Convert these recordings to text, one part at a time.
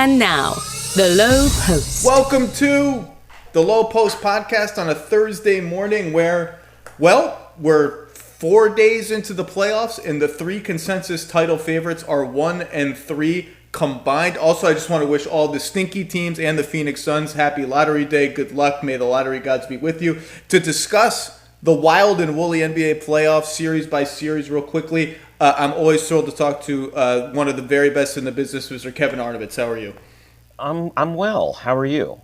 And now, the Lowe Post. Welcome to the Lowe Post podcast on a Thursday morning where, well, we're 4 days into the playoffs and the three consensus title favorites are 1 and 3 combined. Also, I just want to wish all the stinky teams and the Phoenix Suns happy lottery day. Good luck. May the lottery gods be with you. To discuss the wild and woolly NBA playoffs series by series real quickly, I'm always thrilled to talk to one of the very best in the business, Mr. Kevin Arnovitz. How are you? I'm well. How are you?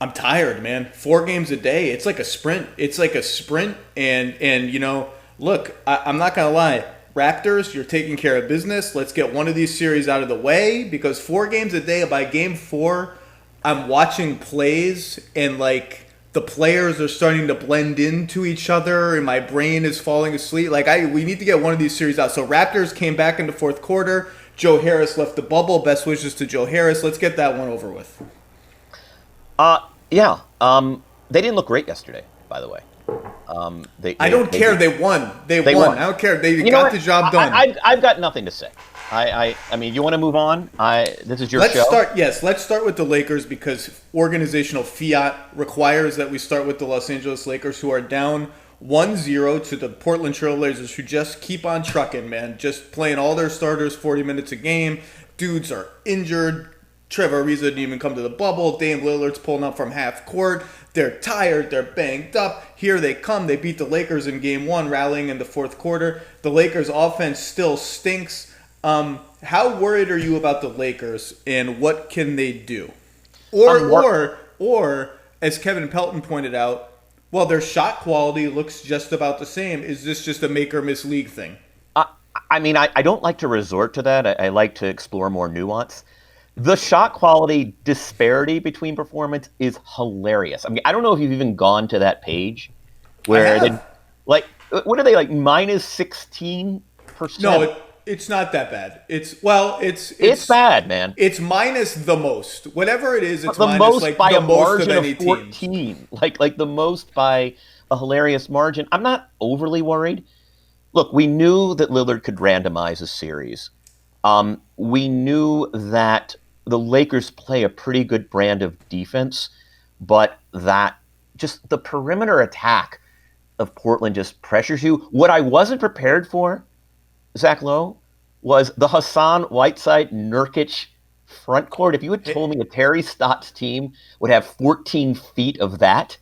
I'm tired, man. 4 games a day. It's like a sprint. And you know, look, I'm not going to lie. Raptors, you're taking care of business. Let's get one of these series out of the way because 4 games a day, by game 4, I'm watching plays and like the players are starting to blend into each other and my brain is falling asleep. We need to get one of these series out. So Raptors came back in the fourth quarter. Joe Harris left the bubble. Best wishes to Joe Harris. Let's get that one over with. Yeah. They didn't look great yesterday, by the way. I don't care. They won. They won. I don't care. They got the job done. I've got nothing to say. I mean, you want to move on? This is your show. Let's start with the Lakers because organizational fiat requires that we start with the Los Angeles Lakers, who are down 1-0 to the Portland Trail Blazers, who just keep on trucking, man. Just playing all their starters 40 minutes a game. Dudes are injured. Trevor Ariza didn't even come to the bubble. Dame Lillard's pulling up from half court. They're tired. They're banged up. Here they come. They beat the Lakers in game 1, rallying in the fourth quarter. The Lakers' offense still stinks. How worried are you about the Lakers, and what can they do? Or, as Kevin Pelton pointed out, well, their shot quality looks just about the same. Is this just a make or miss league thing? I mean, I don't like to resort to that. I like to explore more nuance. The shot quality disparity between performance is hilarious. I mean, I don't know if you've even gone to that page where they, like, what are they, like, minus 16%? No, it's not that bad. It's bad, man. It's minus the most. Whatever it is, it's the minus most like by the a most margin of any of 14. team. Like the most by a hilarious margin. I'm not overly worried. Look, we knew that Lillard could randomize a series. We knew that the Lakers play a pretty good brand of defense, but that just the perimeter attack of Portland just pressures you. What I wasn't prepared for, Zach Lowe, was the Hassan Whiteside Nurkic front court. If you had told me a Terry Stotts team would have 14 feet of that,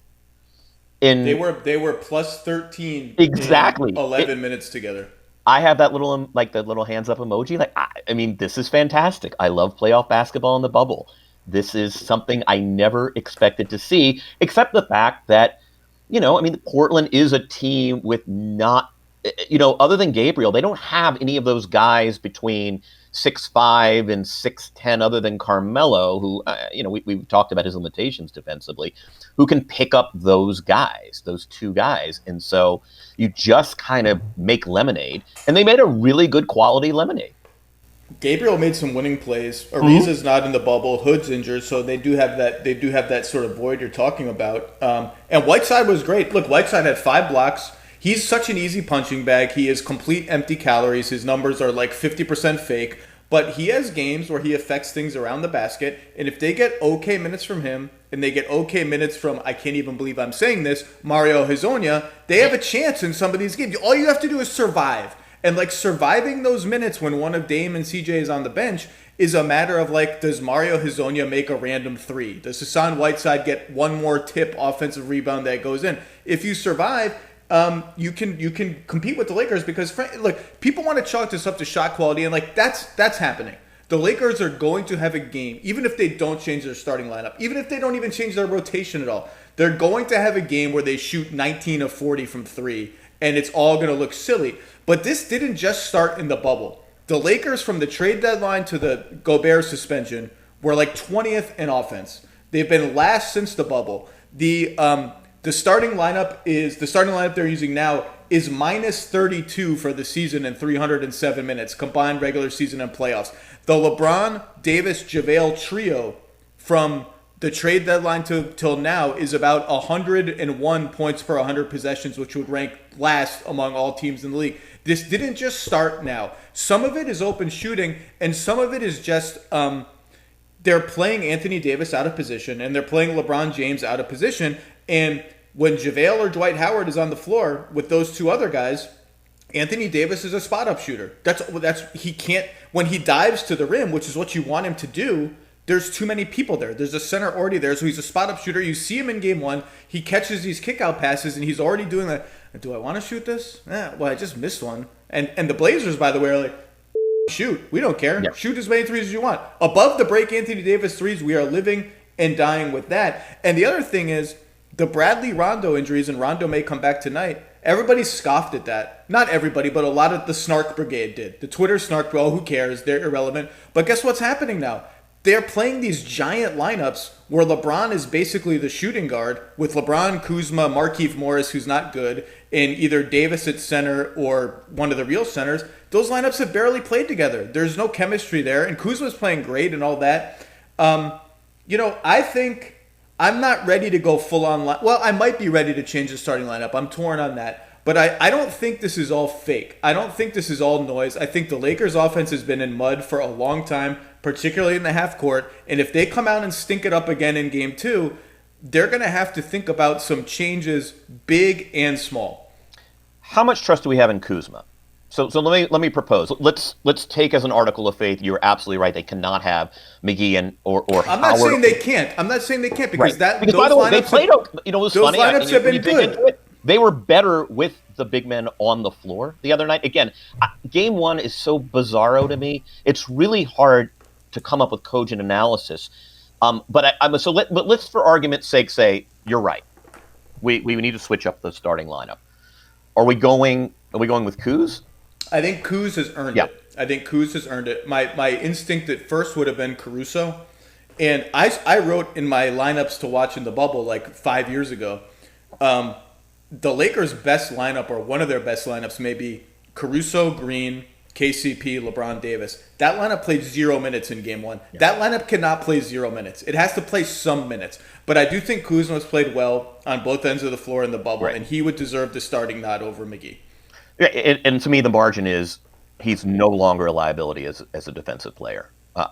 they were plus 13 exactly in 11 minutes together. I have that little, like, the little hands up emoji. Like, I mean, this is fantastic. I love playoff basketball in the bubble. This is something I never expected to see, except the fact that, you know, I mean, Portland is a team with not, you know, other than Gabriel, they don't have any of those guys between 6'5" and 6'10", other than Carmelo, who, you know, we've talked about his limitations defensively, who can pick up those guys, those two guys. And so you just kind of make lemonade, and they made a really good quality lemonade. Gabriel made some winning plays. Ariza's not in the bubble. Hood's injured, so they do have that sort of void you're talking about. And Whiteside was great. Look, Whiteside had 5 blocks. He's such an easy punching bag. He is complete empty calories. His numbers are like 50% fake. But he has games where he affects things around the basket. And if they get okay minutes from him, and they get okay minutes from, I can't even believe I'm saying this, Mario Hezonja, they have a chance in some of these games. All you have to do is survive. And like surviving those minutes when one of Dame and CJ is on the bench is a matter of like, does Mario Hezonja make a random 3? Does Hassan Whiteside get one more tip offensive rebound that goes in? If you survive, you can compete with the Lakers because, look, people want to chalk this up to shot quality, and like that's happening. The Lakers are going to have a game, even if they don't change their starting lineup, even if they don't even change their rotation at all. They're going to have a game where they shoot 19 of 40 from 3, and it's all going to look silly. But this didn't just start in the bubble. The Lakers, from the trade deadline to the Gobert suspension, were like 20th in offense. They've been last since the bubble. The starting lineup they're using now is minus 32 for the season in 307 minutes, combined regular season and playoffs. The LeBron, Davis, JaVale trio from the trade deadline till now is about 101 points per 100 possessions, which would rank last among all teams in the league. This didn't just start now. Some of it is open shooting, and some of it is just they're playing Anthony Davis out of position, and they're playing LeBron James out of position. And when JaVale or Dwight Howard is on the floor with those two other guys, Anthony Davis is a spot-up shooter. He can't, when he dives to the rim, which is what you want him to do, there's too many people there. There's a center already there, so he's a spot-up shooter. You see him in game one. He catches these kick-out passes, and he's already doing that. Do I want to shoot this? Well, I just missed one. And the Blazers, by the way, are like, shoot. We don't care. Yeah. Shoot as many threes as you want. Above the break Anthony Davis threes, we are living and dying with that. And the other thing is, the Bradley Rondo injuries, and Rondo may come back tonight, everybody scoffed at that. Not everybody, but a lot of the snark brigade did. The Twitter snark, well, who cares? They're irrelevant. But guess what's happening now? They're playing these giant lineups where LeBron is basically the shooting guard with LeBron, Kuzma, Markieff Morris, who's not good, and either Davis at center or one of the real centers. Those lineups have barely played together. There's no chemistry there, and Kuzma's playing great and all that. I think I'm not ready to go full on. Well, I might be ready to change the starting lineup. I'm torn on that. But I don't think this is all fake. I don't think this is all noise. I think the Lakers' offense has been in mud for a long time, particularly in the half court. And if they come out and stink it up again in game two, they're going to have to think about some changes, big and small. How much trust do we have in Kuzma? So let me propose. Let's take as an article of faith. You're absolutely right. They cannot have McGee or I'm not saying they can't. I'm not saying they can't because right. Because by the way, they played. It was those funny. Lineups have been good. They were better with the big men on the floor the other night. Again, game one is so bizarro to me. It's really hard to come up with cogent analysis. But let's, for argument's sake, say you're right. We need to switch up the starting lineup. Are we going with Kuz? I think Kuz has earned it. I think Kuz has earned it. My instinct at first would have been Caruso. And I wrote in my lineups to watch in the bubble like 5 years ago, the Lakers' best lineup, or one of their best lineups, may be Caruso, Green, KCP, LeBron Davis. That lineup played 0 minutes in game one. Yeah. That lineup cannot play 0 minutes. It has to play some minutes. But I do think Kuzma's played well on both ends of the floor in the bubble, right. And he would deserve the starting nod over McGee. Yeah, and to me, the margin is he's no longer a liability as a defensive player.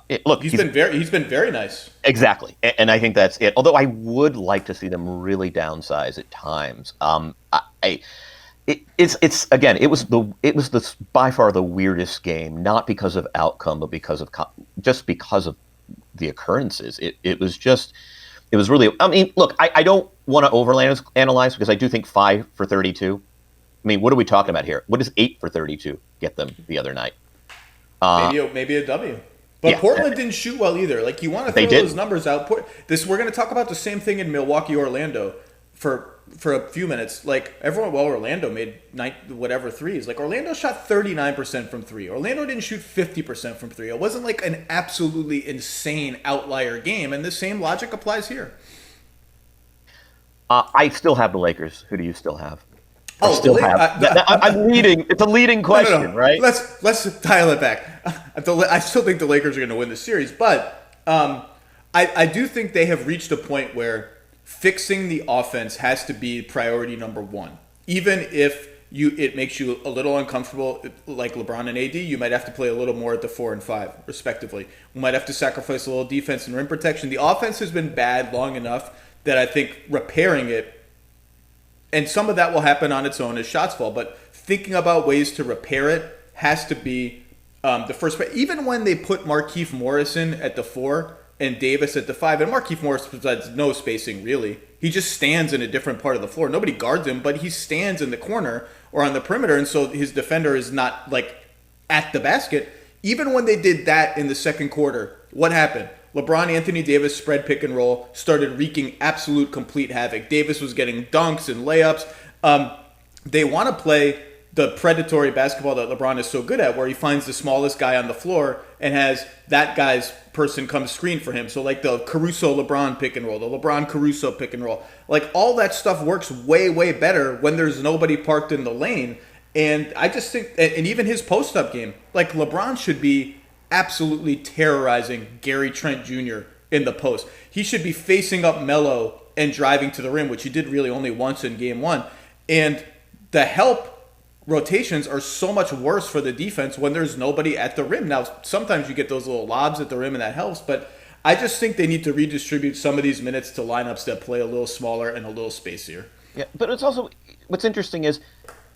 He's been very nice. Exactly, and I think that's it. Although I would like to see them really downsize at times. It was by far the weirdest game, not because of outcome, but because of the occurrences. It was really. I mean, look, I don't want to overanalyze because I do think 5 for 32. I mean, what are we talking about here? What does 8 for 32 get them the other night? Maybe a W. But yeah. Portland didn't shoot well either. Like, you want to throw those numbers out. We're going to talk about the same thing in Milwaukee, Orlando for a few minutes. Like, Orlando made threes. Like, Orlando shot 39% from three. Orlando didn't shoot 50% from three. It wasn't like an absolutely insane outlier game. And the same logic applies here. I still have the Lakers. Who do you still have? I'm leading. It's a leading question, no. Right? Let's dial it back. I still think the Lakers are going to win the series, but I do think they have reached a point where fixing the offense has to be priority number one. Even if it makes you a little uncomfortable, like LeBron and AD, you might have to play a little more at the 4 and 5, respectively. We might have to sacrifice a little defense and rim protection. The offense has been bad long enough that I think repairing it. And some of that will happen on its own as shots fall. But thinking about ways to repair it has to be the first. Even when they put Markieff Morris in at the 4 and Davis at the 5, and Markieff Morris provides no spacing, really. He just stands in a different part of the floor. Nobody guards him, but he stands in the corner or on the perimeter, and so his defender is not, like, at the basket. Even when they did that in the second quarter, what happened? LeBron, Anthony Davis spread pick and roll, started wreaking absolute complete havoc. Davis was getting dunks and layups. They want to play the predatory basketball that LeBron is so good at, where he finds the smallest guy on the floor and has that guy's person come screen for him. So like the Caruso-LeBron pick and roll, the LeBron-Caruso pick and roll. Like, all that stuff works way, way better when there's nobody parked in the lane. And I just think, and even his post-up game, like, LeBron should be absolutely terrorizing Gary Trent Jr. in the post. He should be facing up Melo and driving to the rim, which he did really only once in game one. And the help rotations are so much worse for the defense when there's nobody at the rim. Now, sometimes you get those little lobs at the rim and that helps, but I just think they need to redistribute some of these minutes to lineups that play a little smaller and a little spacier. Yeah, but it's also what's interesting is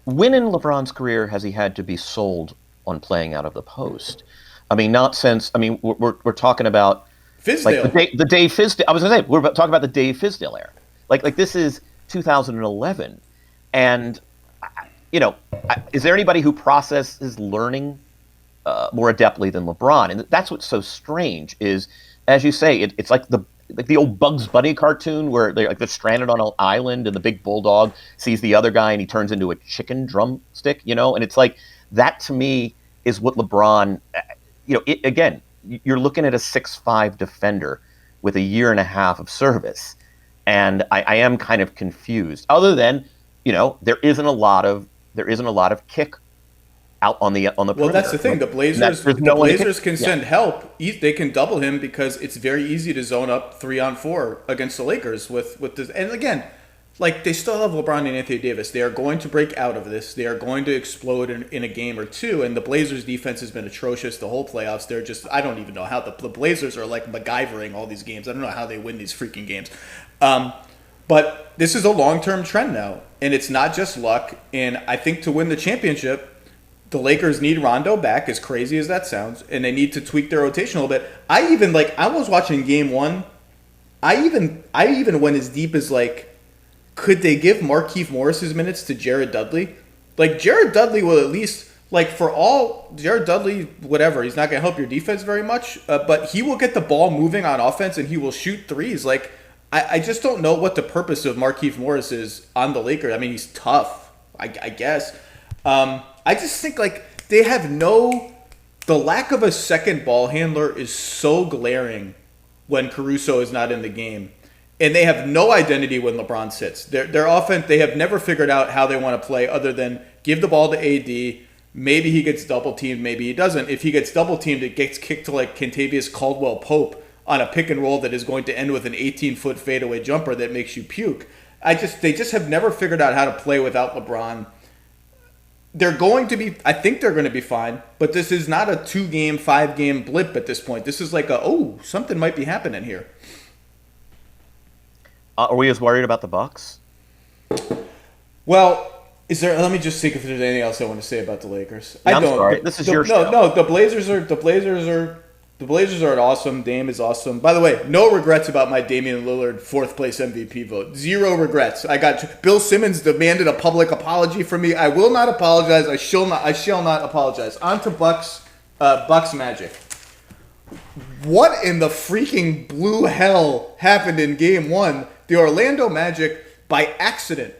when in LeBron's career has he had to be sold on playing out of the post? I mean, not since. I mean, we're talking about Fizdale. like the Dave Fizdale. I was going to say we're talking about the Dave Fizdale era. Like this is 2011, and is there anybody who processes learning more adeptly than LeBron? And that's what's so strange is, as you say, it's like the old Bugs Bunny cartoon where they're stranded on an island and the big bulldog sees the other guy and he turns into a chicken drumstick, and it's like that to me is what LeBron, again, you're looking at a 6'5" defender with a year and a half of service. And I am kind of confused other than, there isn't a lot of kick out on the perimeter. Well, that's the thing. The Blazers can send help. They can double him because it's very easy to zone up 3-on-4 against the Lakers with this. And again, like they still have LeBron and Anthony Davis. They are going to break out of this. They are going to explode in a game or two. And the Blazers' defense has been atrocious the whole playoffs. They're just I don't even know how the Blazers are like MacGyvering all these games. I don't know how they win these freaking games. But this is a long-term trend now, and it's not just luck. And I think to win the championship, the Lakers need Rondo back, as crazy as that sounds, and they need to tweak their rotation a little bit. I was watching Game 1. I even went as deep as could they give Markieff Morris's minutes to Jared Dudley? Like Jared Dudley will at least Jared Dudley, whatever, he's not going to help your defense very much, but he will get the ball moving on offense and he will shoot threes. I just don't know what the purpose of Markieff Morris is on the Lakers. I mean, he's tough, I guess. I just think they have the lack of a second ball handler is so glaring when Caruso is not in the game. And they have no identity when LeBron sits. Their offense, they have never figured out how they want to play other than give the ball to AD. Maybe he gets double teamed, maybe he doesn't. If he gets double teamed, it gets kicked to Kentavious Caldwell-Pope on a pick and roll that is going to end with an 18-foot fadeaway jumper that makes you puke. They just have never figured out how to play without LeBron. I think they're going to be fine, but this is not a 2-game, 5-game blip at this point. This is something might be happening here. Are we as worried about the Bucks? Well, let me just think if there's anything else I want to say about the Lakers. Yeah, I'm sorry. This is your show. No, the Blazers are awesome. Dame is awesome. By the way, no regrets about my Damian Lillard 4th place MVP vote. 0 regrets. Bill Simmons demanded a public apology from me. I will not apologize. I shall not apologize. On to Bucks Magic. What in the freaking blue hell happened in Game 1? The Orlando Magic, by accident,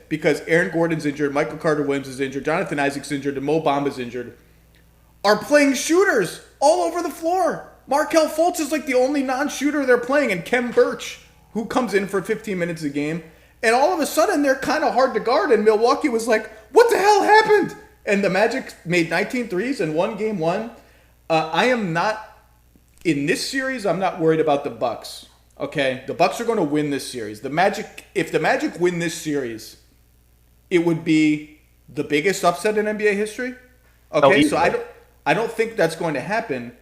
because Aaron Gordon's injured, Michael Carter-Williams is injured, Jonathan Isaac's injured, and Mo Bamba's injured, are playing shooters all over the floor. Markelle Fultz is the only non-shooter they're playing, and Kem Birch, who comes in for 15 minutes a game. And all of a sudden, they're kind of hard to guard, and Milwaukee was like, what the hell happened? And the Magic made 19 threes and won Game 1. In this series, I'm not worried about the Bucks. Okay, the Bucks are going to win this series. If the Magic win this series, it would be the biggest upset in NBA history. Okay, so I don't think that's going to happen.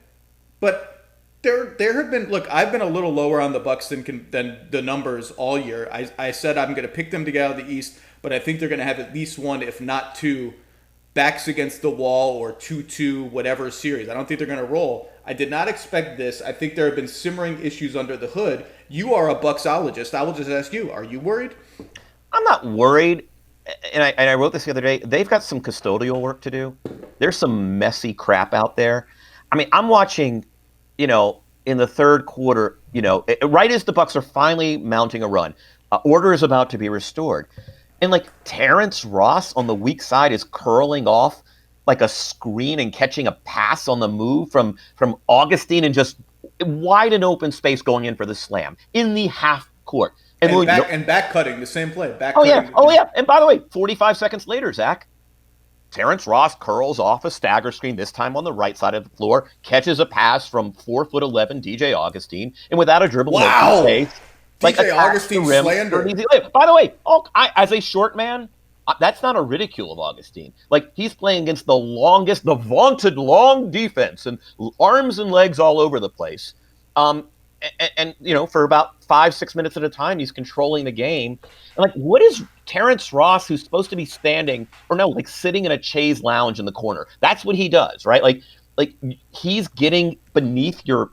But there have been. Look, I've been a little lower on the Bucks than the numbers all year. I said I'm going to pick them to get out of the East, but I think they're going to have at least one, if not two, backs against the wall or 2-2 whatever series. I don't think they're going to roll. I did not expect this. I think there have been simmering issues under the hood. You are a Bucksologist. I will just ask you, are you worried? I'm not worried. And I wrote this the other day. They've got some custodial work to do. There's some messy crap out there. I mean, I'm watching, in the third quarter, right as the Bucks are finally mounting a run, order is about to be restored. And Terrence Ross on the weak side is curling off like a screen and catching a pass on the move from Augustine and just wide and open space going in for the slam in the half court. And back cutting the same play. Oh yeah. And by the way, 45 seconds later, Zach, Terrence Ross curls off a stagger screen, this time on the right side of the floor, catches a pass from 4'11" DJ Augustine, and without a dribble, wow. Face, DJ Augustine slander. By the way, as a short man, that's not a ridicule of Augustine. He's playing against the vaunted long defense, and arms and legs all over the place. For about 5-6 minutes at a time, he's controlling the game. And like, what is Terrence Ross, who's supposed to be standing, or no, like sitting in a chaise lounge in the corner? That's what he does, right? Like he's getting beneath your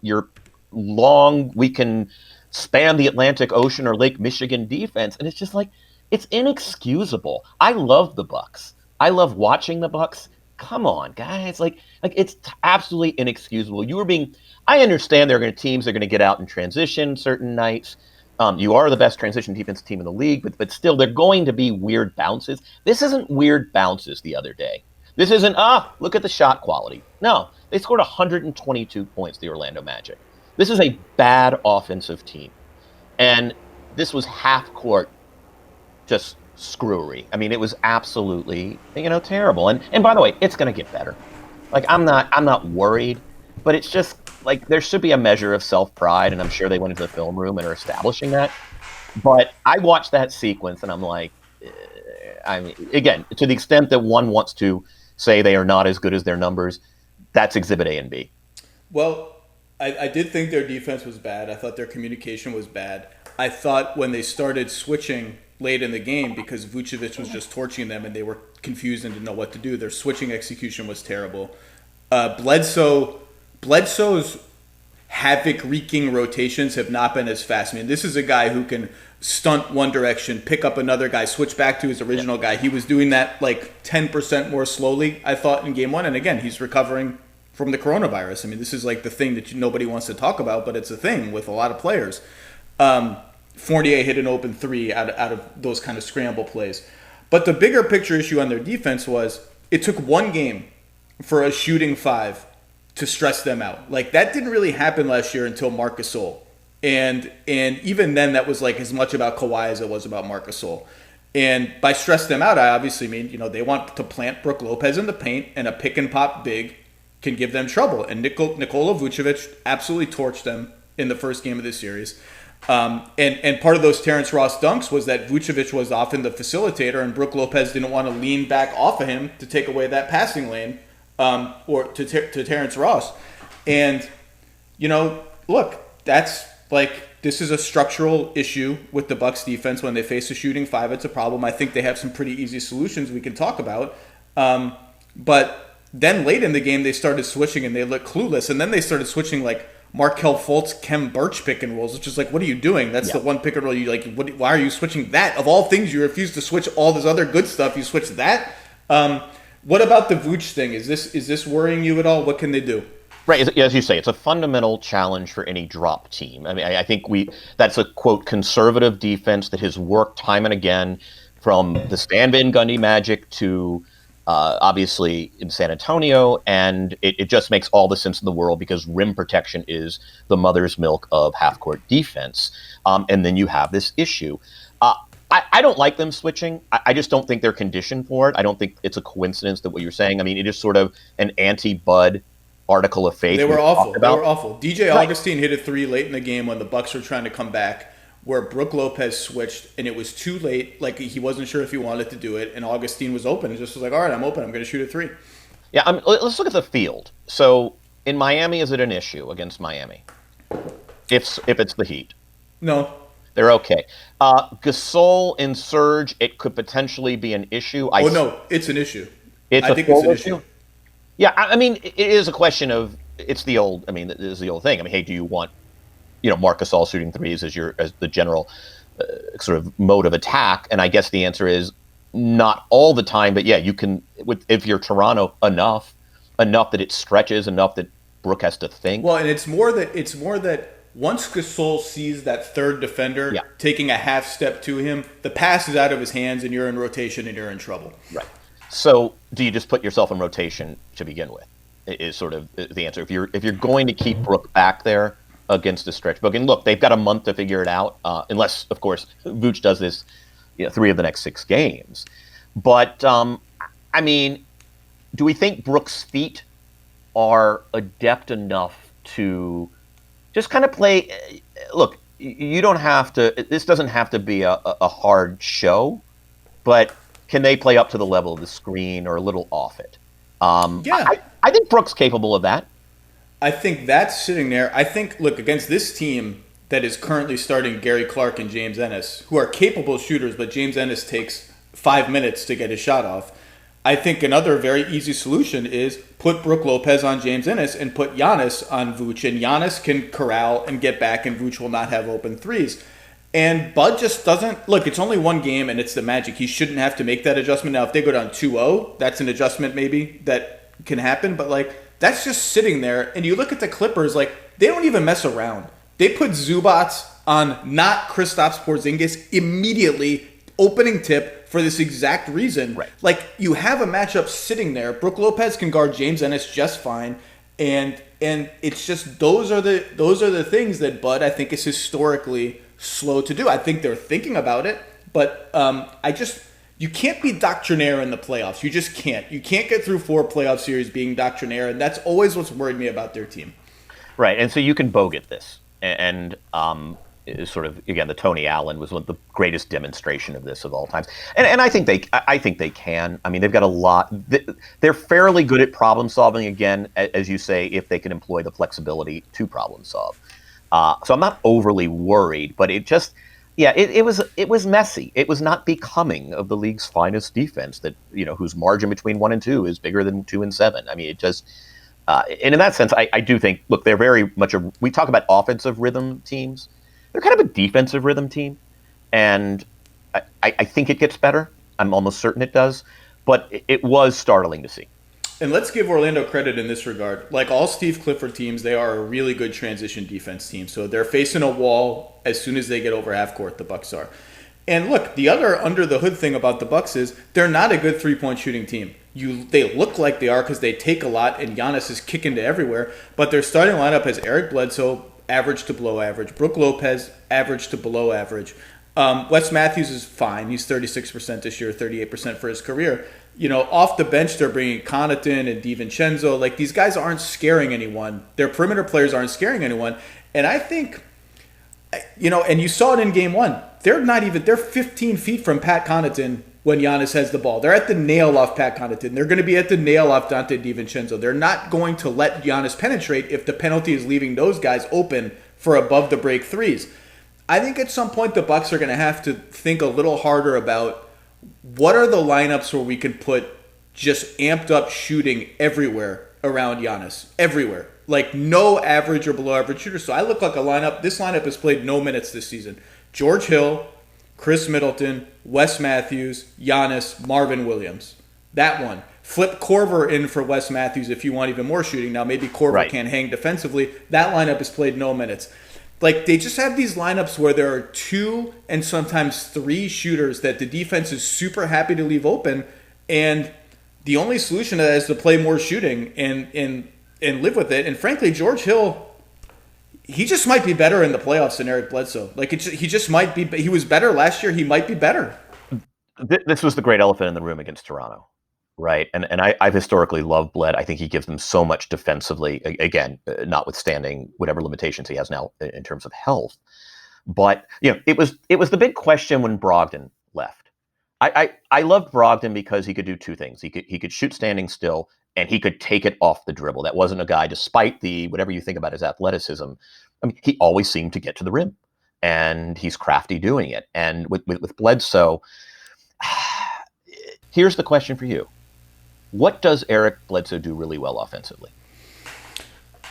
long, we can span the Atlantic Ocean or Lake Michigan defense, and it's just like, it's inexcusable. I love the Bucks. I love watching the Bucks. Come on, guys! Like it's absolutely inexcusable. I understand teams are going to get out and transition certain nights. You are the best transition defense team in the league, but still, they're going to be weird bounces. This isn't weird bounces the other day. This isn't, look at the shot quality. No, they scored 122 points, the Orlando Magic. This is a bad offensive team. And this was half court just screwery. I mean, it was absolutely, terrible. And by the way, it's going to get better. Like, I'm not worried, but it's just like there should be a measure of self-pride, and I'm sure they went into the film room and are establishing that. But I watched that sequence and I'm like, I mean, again, to the extent that one wants to say they are not as good as their numbers, that's exhibit A and B. Well, I did think their defense was bad. I thought their communication was bad. I thought when they started switching late in the game because Vucevic was just torching them and they were confused and didn't know what to do, their switching execution was terrible. Bledsoe's havoc-wreaking rotations have not been as fast. I mean, this is a guy who can stunt one direction, pick up another guy, switch back to his original guy. He was doing that like 10% more slowly, I thought, in game one. And again, he's recovering from the coronavirus. I mean, this is like the thing that nobody wants to talk about, but it's a thing with a lot of players. Fournier hit an open three out of those kind of scramble plays. But the bigger picture issue on their defense was it took one game for a shooting five to stress them out. Like, that didn't really happen last year until Marc Gasol. And even then, that was like as much about Kawhi as it was about Marc Gasol. And by stress them out, I obviously mean, they want to plant Brook Lopez in the paint, and a pick and pop big can give them trouble. And Nikola Vucevic absolutely torched them in the first game of this series. And part of those Terrence Ross dunks was that Vucevic was often the facilitator, and Brook Lopez didn't want to lean back off of him to take away that passing lane, or to Terrence Ross. And, look, that's like, this is a structural issue with the Bucks defense. When they face a shooting five, it's a problem. I think they have some pretty easy solutions we can talk about. But then late in the game, they started switching and they looked clueless. And then they started switching like Markelle Fultz, Kem Birch pick and rolls, which is like, what are you doing? That's the one pick and roll you like. Why are you switching that? Of all things, you refuse to switch all this other good stuff. You switch that. What about the Vooch thing? Is this worrying you at all? What can they do? Right, as you say, it's a fundamental challenge for any drop team. I mean, I think that's a, quote, conservative defense that has worked time and again from the Stan Van Gundy Magic to obviously in San Antonio, and it just makes all the sense in the world because rim protection is the mother's milk of half-court defense. And then you have this issue. I don't like them switching. I just don't think they're conditioned for it. I don't think it's a coincidence that what you're saying. I mean, it is sort of an anti-Bud article of faith. They were awful. DJ Augustine hit a three late in the game when the Bucks were trying to come back, where Brook Lopez switched, and it was too late. Like, he wasn't sure if he wanted to do it, and Augustine was open. He just was like, all right, I'm open. I'm going to shoot a three. Yeah, let's look at the field. So, in Miami, is it an issue against Miami? If it's the Heat? No. They're okay. Gasol and Serge, it could potentially be an issue. No, it's an issue. I think it's an issue. Yeah, I mean, it is a question of, it's the old thing. I mean, hey, do you want, Marc Gasol shooting threes as the general sort of mode of attack? And I guess the answer is not all the time, but yeah, you can, if you're Toronto, enough that it stretches, enough that Brook has to think. Well, and it's more that once Gasol sees that third defender taking a half step to him, the pass is out of his hands and you're in rotation and you're in trouble. Right. So do you just put yourself in rotation to begin with? Is sort of the answer. If you're going to keep Brook back there against a stretch book, and look, they've got a month to figure it out, unless of course Vooch does this, 3 of the next 6 games. But I mean, do we think Brook's feet are adept enough to just kind of play? Look, you don't have to. This doesn't have to be a hard show, but can they play up to the level of the screen or a little off it? I think Brook's capable of that. I think that's sitting there. I think, look, against this team that is currently starting Gary Clark and James Ennis, who are capable shooters, but James Ennis takes 5 minutes to get his shot off. I think another very easy solution is put Brook Lopez on James Ennis and put Giannis on Vooch, and Giannis can corral and get back, and Vooch will not have open threes. And Bud just doesn't look. It's only one game, and it's the Magic. He shouldn't have to make that adjustment. Now, if they go down 2-0, that's an adjustment maybe that can happen. But like that's just sitting there. And you look at the Clippers, like they don't even mess around. They put Zubats on not Kristaps Porzingis immediately, opening tip for this exact reason. Right. Like you have a matchup sitting there. Brook Lopez can guard James Ennis just fine, and it's just those are the things that Bud I think is historically slow to do. I think they're thinking about it, but you can't be doctrinaire in the playoffs. You just can't. You can't get through 4 playoff series being doctrinaire, and that's always what's worried me about their team. Right, and so you can bogut this, and sort of again, the Tony Allen was one of the greatest demonstration of this of all times, and I think they can. I mean, they've got a lot. They're fairly good at problem solving. Again, as you say, if they can employ the flexibility to problem solve. So I'm not overly worried, but it just, it was messy. It was not becoming of the league's finest defense that, whose margin between 1 and 2 is bigger than 2 and 7. I mean, it just, and in that sense, I do think, look, they're very much we talk about offensive rhythm teams. They're kind of a defensive rhythm team. And I think it gets better. I'm almost certain it does. But it was startling to see. And let's give Orlando credit in this regard. Like all Steve Clifford teams, they are a really good transition defense team. So they're facing a wall as soon as they get over half court, the Bucks are. And look, the other under the hood thing about the Bucks is they're not a good three-point shooting team. They look like they are because they take a lot and Giannis is kicking to everywhere. But their starting lineup has Eric Bledsoe, average to below average. Brook Lopez, average to below average. Wes Matthews is fine. He's 36% this year, 38% for his career. Off the bench, they're bringing Connaughton and DiVincenzo. Like, these guys aren't scaring anyone. Their perimeter players aren't scaring anyone. And I think, and you saw it in game 1. They're 15 feet from Pat Connaughton when Giannis has the ball. They're at the nail off Pat Connaughton. They're going to be at the nail off Dante DiVincenzo. They're not going to let Giannis penetrate if the penalty is leaving those guys open for above the break threes. I think at some point the Bucks are going to have to think a little harder about what are the lineups where we can put just amped up shooting everywhere around Giannis? Everywhere. Like no average or below average shooter. So I look like a lineup. This lineup has played no minutes this season. George Hill, Chris Middleton, Wes Matthews, Giannis, Marvin Williams. That one. Flip Korver in for Wes Matthews if you want even more shooting. Now maybe Korver can't hang defensively. That lineup has played no minutes. Like, they just have these lineups where there are 2 and sometimes 3 shooters that the defense is super happy to leave open, and the only solution to that is to play more shooting and live with it. And frankly, George Hill, he just might be better in the playoffs than Eric Bledsoe. Like, he just might be. He was better last year. He might be better. This was the great elephant in the room against Toronto. Right. And I've historically loved Bled. I think he gives them so much defensively, again, notwithstanding whatever limitations he has now in terms of health. But, it was the big question when Brogdon left. I loved Brogdon because he could do 2 things. He could shoot standing still and he could take it off the dribble. That wasn't a guy, despite whatever you think about his athleticism. I mean, he always seemed to get to the rim and he's crafty doing it. And with Bledsoe, here's the question for you. What does Eric Bledsoe do really well offensively?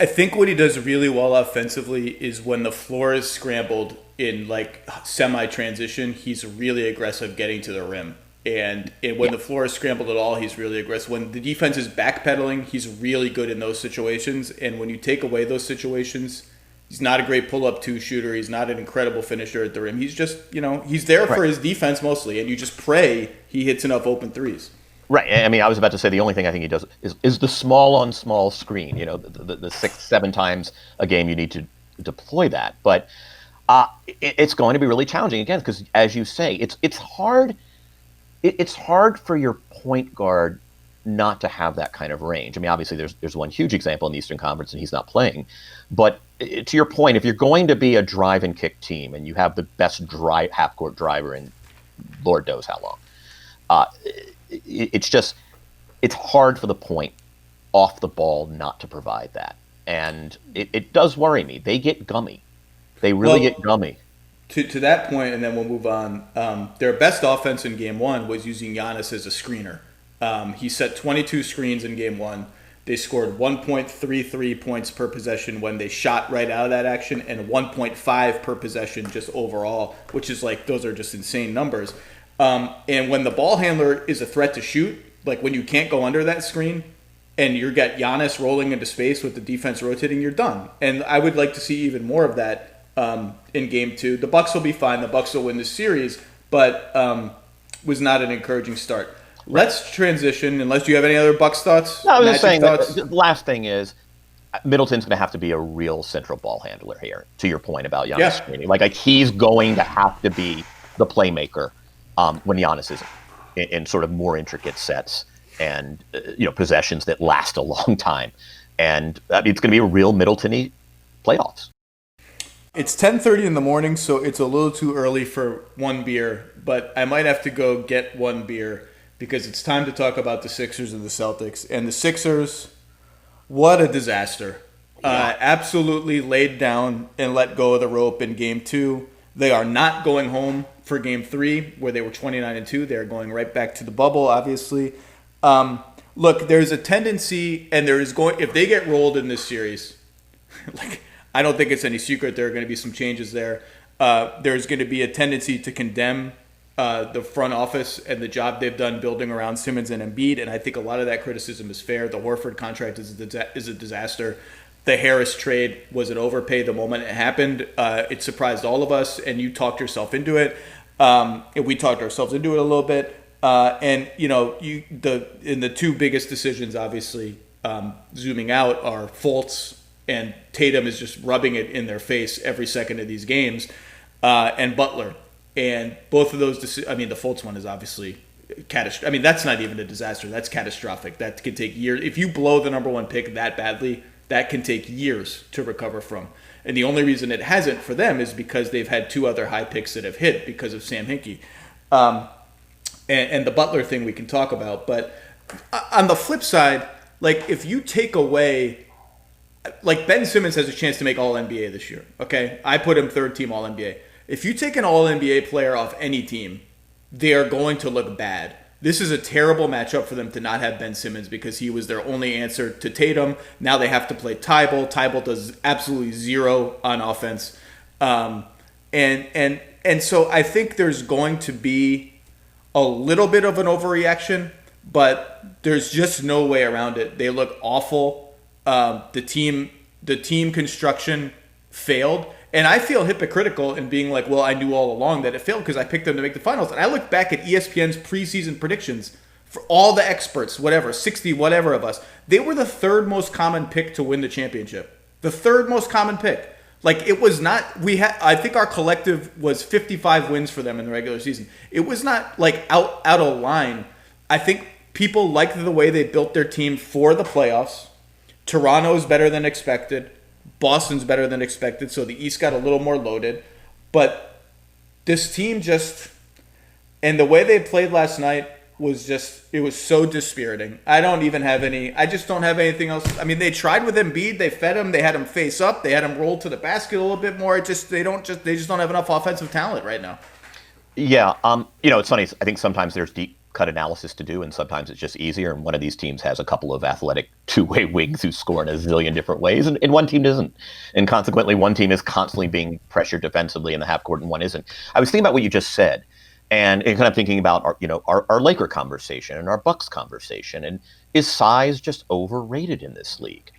I think what he does really well offensively is when the floor is scrambled in like semi-transition, he's really aggressive getting to the rim. And when the floor is scrambled at all, he's really aggressive. When the defense is backpedaling, he's really good in those situations. And when you take away those situations, he's not a great pull-up 2 shooter. He's not an incredible finisher at the rim. He's just, he's there for his defense mostly. And you just pray he hits enough open threes. Right. I mean, I was about to say the only thing I think he does is the small on small screen. The 6-7 times a game you need to deploy that. But it's going to be really challenging again because, as you say, it's hard. It's hard for your point guard not to have that kind of range. I mean, obviously, there's one huge example in the Eastern Conference, and he's not playing. But to your point, if you're going to be a drive and kick team, and you have the best half court driver in Lord knows how long. It's hard for the point off the ball not to provide that. And it does worry me. They get gummy. They really get gummy. To that point, and then we'll move on. Their best offense in Game 1 was using Giannis as a screener. He set 22 screens in Game 1. They scored 1.33 points per possession when they shot right out of that action, and 1.5 per possession just overall, which is like, those are just insane numbers. And when the ball handler is a threat to shoot, like when you can't go under that screen, and you got Giannis rolling into space with the defense rotating, you're done. And I would like to see even more of that in Game 2. The Bucks will be fine. The Bucks will win this series, but was not an encouraging start. Let's transition, unless you have any other Bucks thoughts. No, I was just saying, the last thing is, Middleton's going to have to be a real central ball handler here, to your point about Giannis screening. Like, he's going to have to be the playmaker when Giannis is in sort of more intricate sets and possessions that last a long time. And it's going to be a real Middleton-y playoffs. It's 10:30 in the morning, so it's a little too early for one beer, but I might have to go get one beer because it's time to talk about the Sixers and the Celtics. And the Sixers, what a disaster. Yeah. Absolutely laid down and let go of the rope in Game 2. They are not going home for Game 3, where they were 29-2. They're going right back to the bubble, obviously. Look, there's a tendency, and there is going, if they get rolled in this series, like, I don't think it's any secret there are going to be some changes there. There's going to be a tendency to condemn the front office and the job they've done building around Simmons and Embiid, and I think a lot of that criticism is fair. The Horford contract is a disaster. The Harris trade was an overpay the moment it happened. It surprised all of us, and you talked yourself into it. And we talked ourselves into it a little bit. And the two biggest decisions, obviously, zooming out, are Fultz, and Tatum is just rubbing it in their face every second of these games, and Butler. And both of those, the Fultz one is obviously catastrophic. I mean, that's not even a disaster. That's catastrophic. That can take years. If you blow the number one pick that badly, that can take years to recover from. And the only reason it hasn't for them is because they've had two other high picks that have hit because of Sam Hinkie. And the Butler thing we can talk about. But on the flip side, like, if you take away, like, Ben Simmons has a chance to make All-NBA this year, okay? I put him third team All-NBA. If you take an All-NBA player off any team, they are going to look bad. This is a terrible matchup for them to not have Ben Simmons because he was their only answer to Tatum. Now they have to play Tybalt. Tybalt does absolutely zero on offense. And so I think there's going to be a little bit of an overreaction, but there's just no way around it. They look awful. The team construction failed. And I feel hypocritical in being like, well, I knew all along that it failed because I picked them to make the finals. And I look back at ESPN's preseason predictions for all the experts, 60 whatever of us. They were the third most common pick to win the championship. The third most common pick. Like, it was not, I think our collective was 55 wins for them in the regular season. It was not like out of line. I think people liked the way they built their team for the playoffs. Toronto's better than expected. Boston's better than expected, so the East got a little more loaded. But this team just, and the way they played last night was just, it was so dispiriting. I just don't have anything else. I mean, they tried with Embiid, they fed him, they had him face up, they had him roll to the basket a little bit more. They just don't have enough offensive talent right now. Yeah, it's funny. I think sometimes there's deep cut analysis to do, and sometimes it's just easier. And one of these teams has a couple of athletic two-way wings who score in a zillion different ways, and one team doesn't. And consequently, one team is constantly being pressured defensively in the half court, and one isn't. I was thinking about what you just said, and kind of thinking about our Laker conversation and our Bucks conversation, and is size just overrated in this league?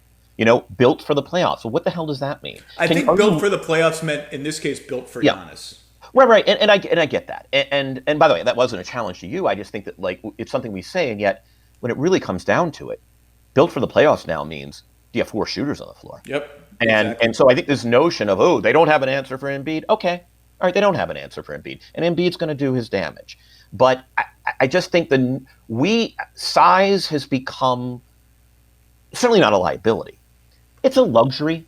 Built for the playoffs. Well, what the hell does that mean? I think built for the playoffs meant, in this case, built for Giannis. Right, and I get that, and by the way, that wasn't a challenge to you. I just think that, like, it's something we say, and yet when it really comes down to it, built for the playoffs now means do you have four shooters on the floor? Yep. And so I think this notion of they don't have an answer for Embiid. Okay, all right, they don't have an answer for Embiid, and Embiid's going to do his damage. But I just think size has become certainly not a liability. It's a luxury.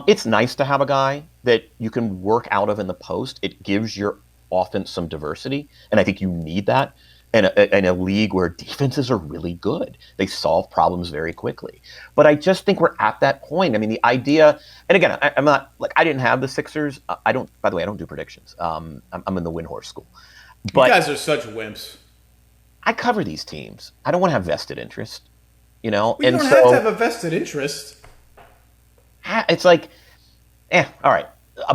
It's nice to have a guy that you can work out of in the post. It gives your offense some diversity, and I think you need that. in a league where defenses are really good. They solve problems very quickly. But I just think we're at that point. I mean, the idea, and again, I'm not like I didn't have the Sixers. I don't. By the way, I don't do predictions. I'm in the Windhorse school. But you guys are such wimps. I cover these teams. I don't want to have vested interest, you know. You don't have to have a vested interest. It's like, all right.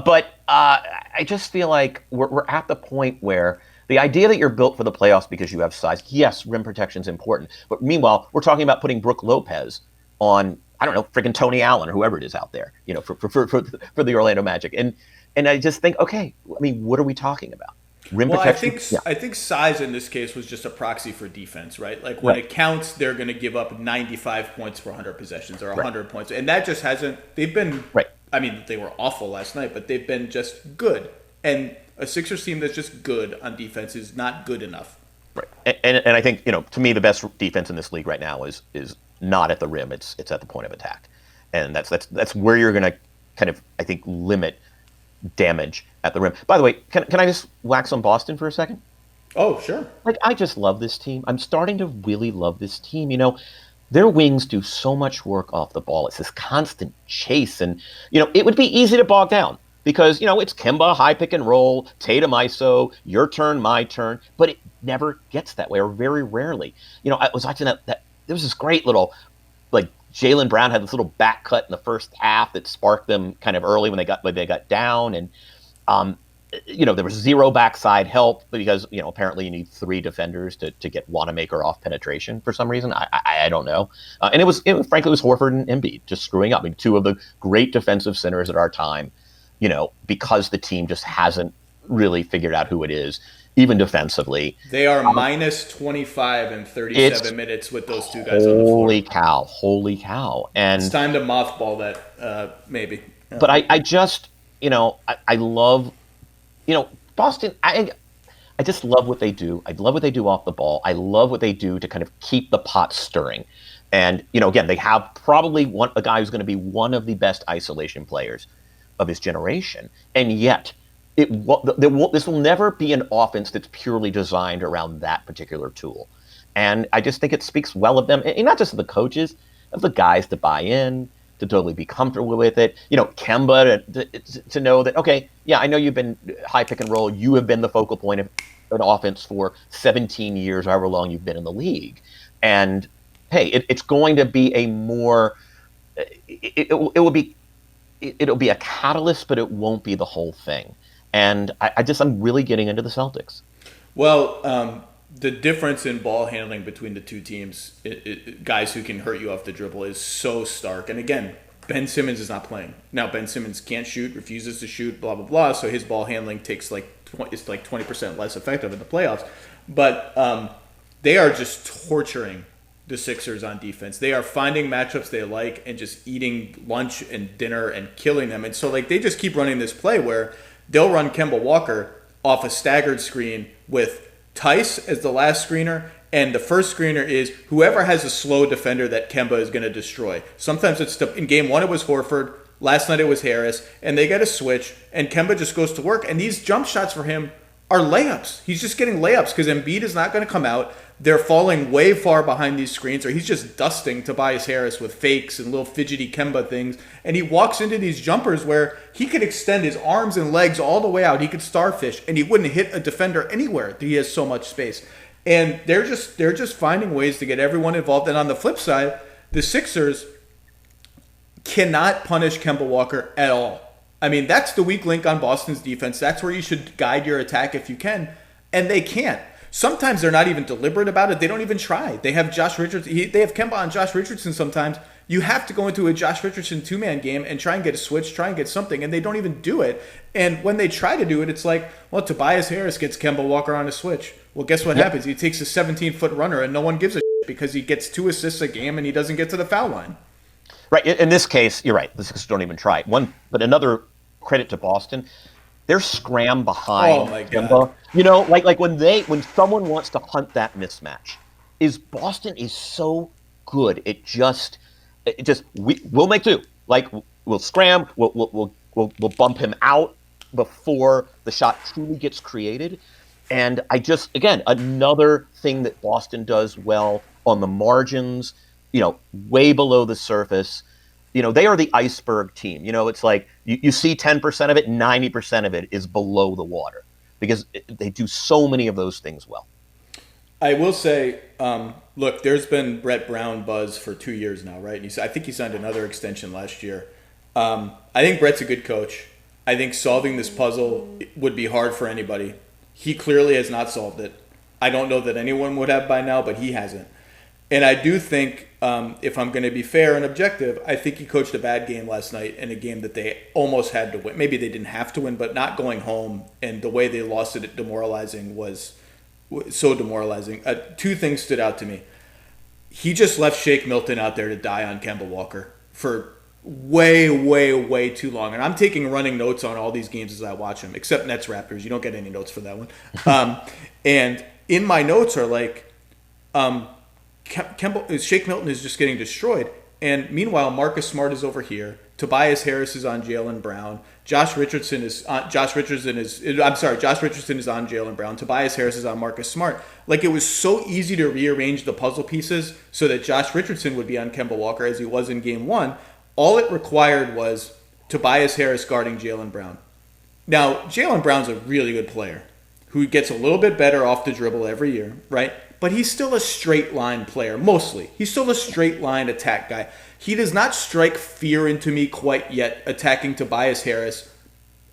But I just feel like we're at the point where the idea that you're built for the playoffs because you have size, yes, rim protection is important. But meanwhile, we're talking about putting Brook Lopez on, I don't know, freaking Tony Allen or whoever it is out there, you know, for the Orlando Magic. And I just think, okay, I mean, what are we talking about? Rim protection? I think size in this case was just a proxy for defense, right? Like when it counts, they're going to give up 95 points for 100 possessions or 100 points. And that just hasn't, they've been, I mean, they were awful last night, but they've been just good. And a Sixers team that's just good on defense is not good enough. Right. And I think, you know, to me, the best defense in this league right now is not at the rim. It's at the point of attack. And that's where you're going to kind of, I think, limit damage at the rim. By the way, can I just wax on Boston for a second? Oh, sure. Like, I just love this team. I'm starting to really love this team. You know, their wings do so much work off the ball. It's this constant chase. And, you know, it would be easy to bog down because, you know, it's Kemba, high pick and roll, Tatum ISO, your turn, my turn. But it never gets that way, or very rarely. You know, I was watching that there was this great little, like, Jaylen Brown had this little back cut in the first half that sparked them kind of early when they got down. And, you know, there was zero backside help because, you know, apparently you need 3 defenders to get Wanamaker off penetration for some reason. I don't know. And it was frankly, it was Horford and Embiid just screwing up. I mean, 2 of the great defensive centers at our time, you know, because the team just hasn't really figured out who it is, even defensively. They are minus 25 in 37 minutes with those 2 guys on the floor. Holy cow. And it's time to mothball that, maybe. But I just, you know, I love, you know, Boston, I just love what they do. I love what they do off the ball. I love what they do to kind of keep the pot stirring. And, you know, again, they have probably a guy who's going to be one of the best isolation players of his generation. And yet, this will never be an offense that's purely designed around that particular tool. And I just think it speaks well of them, and not just of the coaches, of the guys to buy in, to totally be comfortable with it. You know, Kemba to know that, okay, yeah, I know you've been high pick and roll. You have been the focal point of an offense for 17 years, however long you've been in the league. And, hey, it's going to be a more it'll be a catalyst, but it won't be the whole thing. And I'm really getting into the Celtics. Well, the difference in ball handling between the 2 teams, guys who can hurt you off the dribble, is so stark. And again, Ben Simmons is not playing. Now, Ben Simmons can't shoot, refuses to shoot, blah, blah, blah. So his ball handling it's like 20% less effective in the playoffs. But they are just torturing the Sixers on defense. They are finding matchups they like and just eating lunch and dinner and killing them. And so, like, they just keep running this play where they'll run Kemba Walker off a staggered screen with Tice as the last screener, and the first screener is whoever has a slow defender that Kemba is going to destroy. Sometimes in game 1 it was Horford, last night it was Harris, and they get a switch, and Kemba just goes to work, and these jump shots for him are layups. He's just getting layups because Embiid is not going to come out. They're falling way far behind these screens, or he's just dusting Tobias Harris with fakes and little fidgety Kemba things. And he walks into these jumpers where he could extend his arms and legs all the way out. He could starfish, and he wouldn't hit a defender anywhere. He has so much space. And they're just finding ways to get everyone involved. And on the flip side, the Sixers cannot punish Kemba Walker at all. I mean, that's the weak link on Boston's defense. That's where you should guide your attack if you can. And they can't. Sometimes they're not even deliberate about it. They don't even try. They have Josh Richardson. They have Kemba on Josh Richardson sometimes. You have to go into a Josh Richardson 2-man game and try and get a switch, try and get something, and they don't even do it. And when they try to do it, it's like, well, Tobias Harris gets Kemba Walker on a switch. Well, guess what happens? He takes a 17-foot runner, and no one gives a shit because he gets 2 assists a game and he doesn't get to the foul line. Right. In this case, you're right. The Sixers don't even try. But another credit to Boston, their scram behind Kemba. You know, like when someone wants to hunt that mismatch, Boston is so good. We'll make do. Like, we'll scram. We'll bump him out before the shot truly gets created. And I just, again, another thing that Boston does well on the margins, way below the surface. They are the iceberg team. It's like you see 10% of it, 90% of it is below the water because they do so many of those things well. I will say, look, there's been Brett Brown buzz for 2 years now, right? And I think he signed another extension last year. I think Brett's a good coach. I think solving this puzzle would be hard for anybody. He clearly has not solved it. I don't know that anyone would have by now, but he hasn't. And I do think, if I'm going to be fair and objective, I think he coached a bad game last night in a game that they almost had to win. Maybe they didn't have to win, but not going home and the way they lost it demoralizing was so demoralizing. Two things stood out to me. He just left Shake Milton out there to die on Kemba Walker for way, way, way too long. And I'm taking running notes on all these games as I watch them, except Nets Raptors. You don't get any notes for that one. And in my notes are like, Shake Milton is just getting destroyed. And meanwhile, Marcus Smart is over here. Tobias Harris is on Jaylen Brown. Josh Richardson is on Jaylen Brown. Tobias Harris is on Marcus Smart. Like, it was so easy to rearrange the puzzle pieces so that Josh Richardson would be on Kemba Walker as he was in game one. All it required was Tobias Harris guarding Jaylen Brown. Now, Jaylen Brown's a really good player who gets a little bit better off the dribble every year, right? But he's still a straight line player, mostly. He's still a straight line attack guy. He does not strike fear into me quite yet, attacking Tobias Harris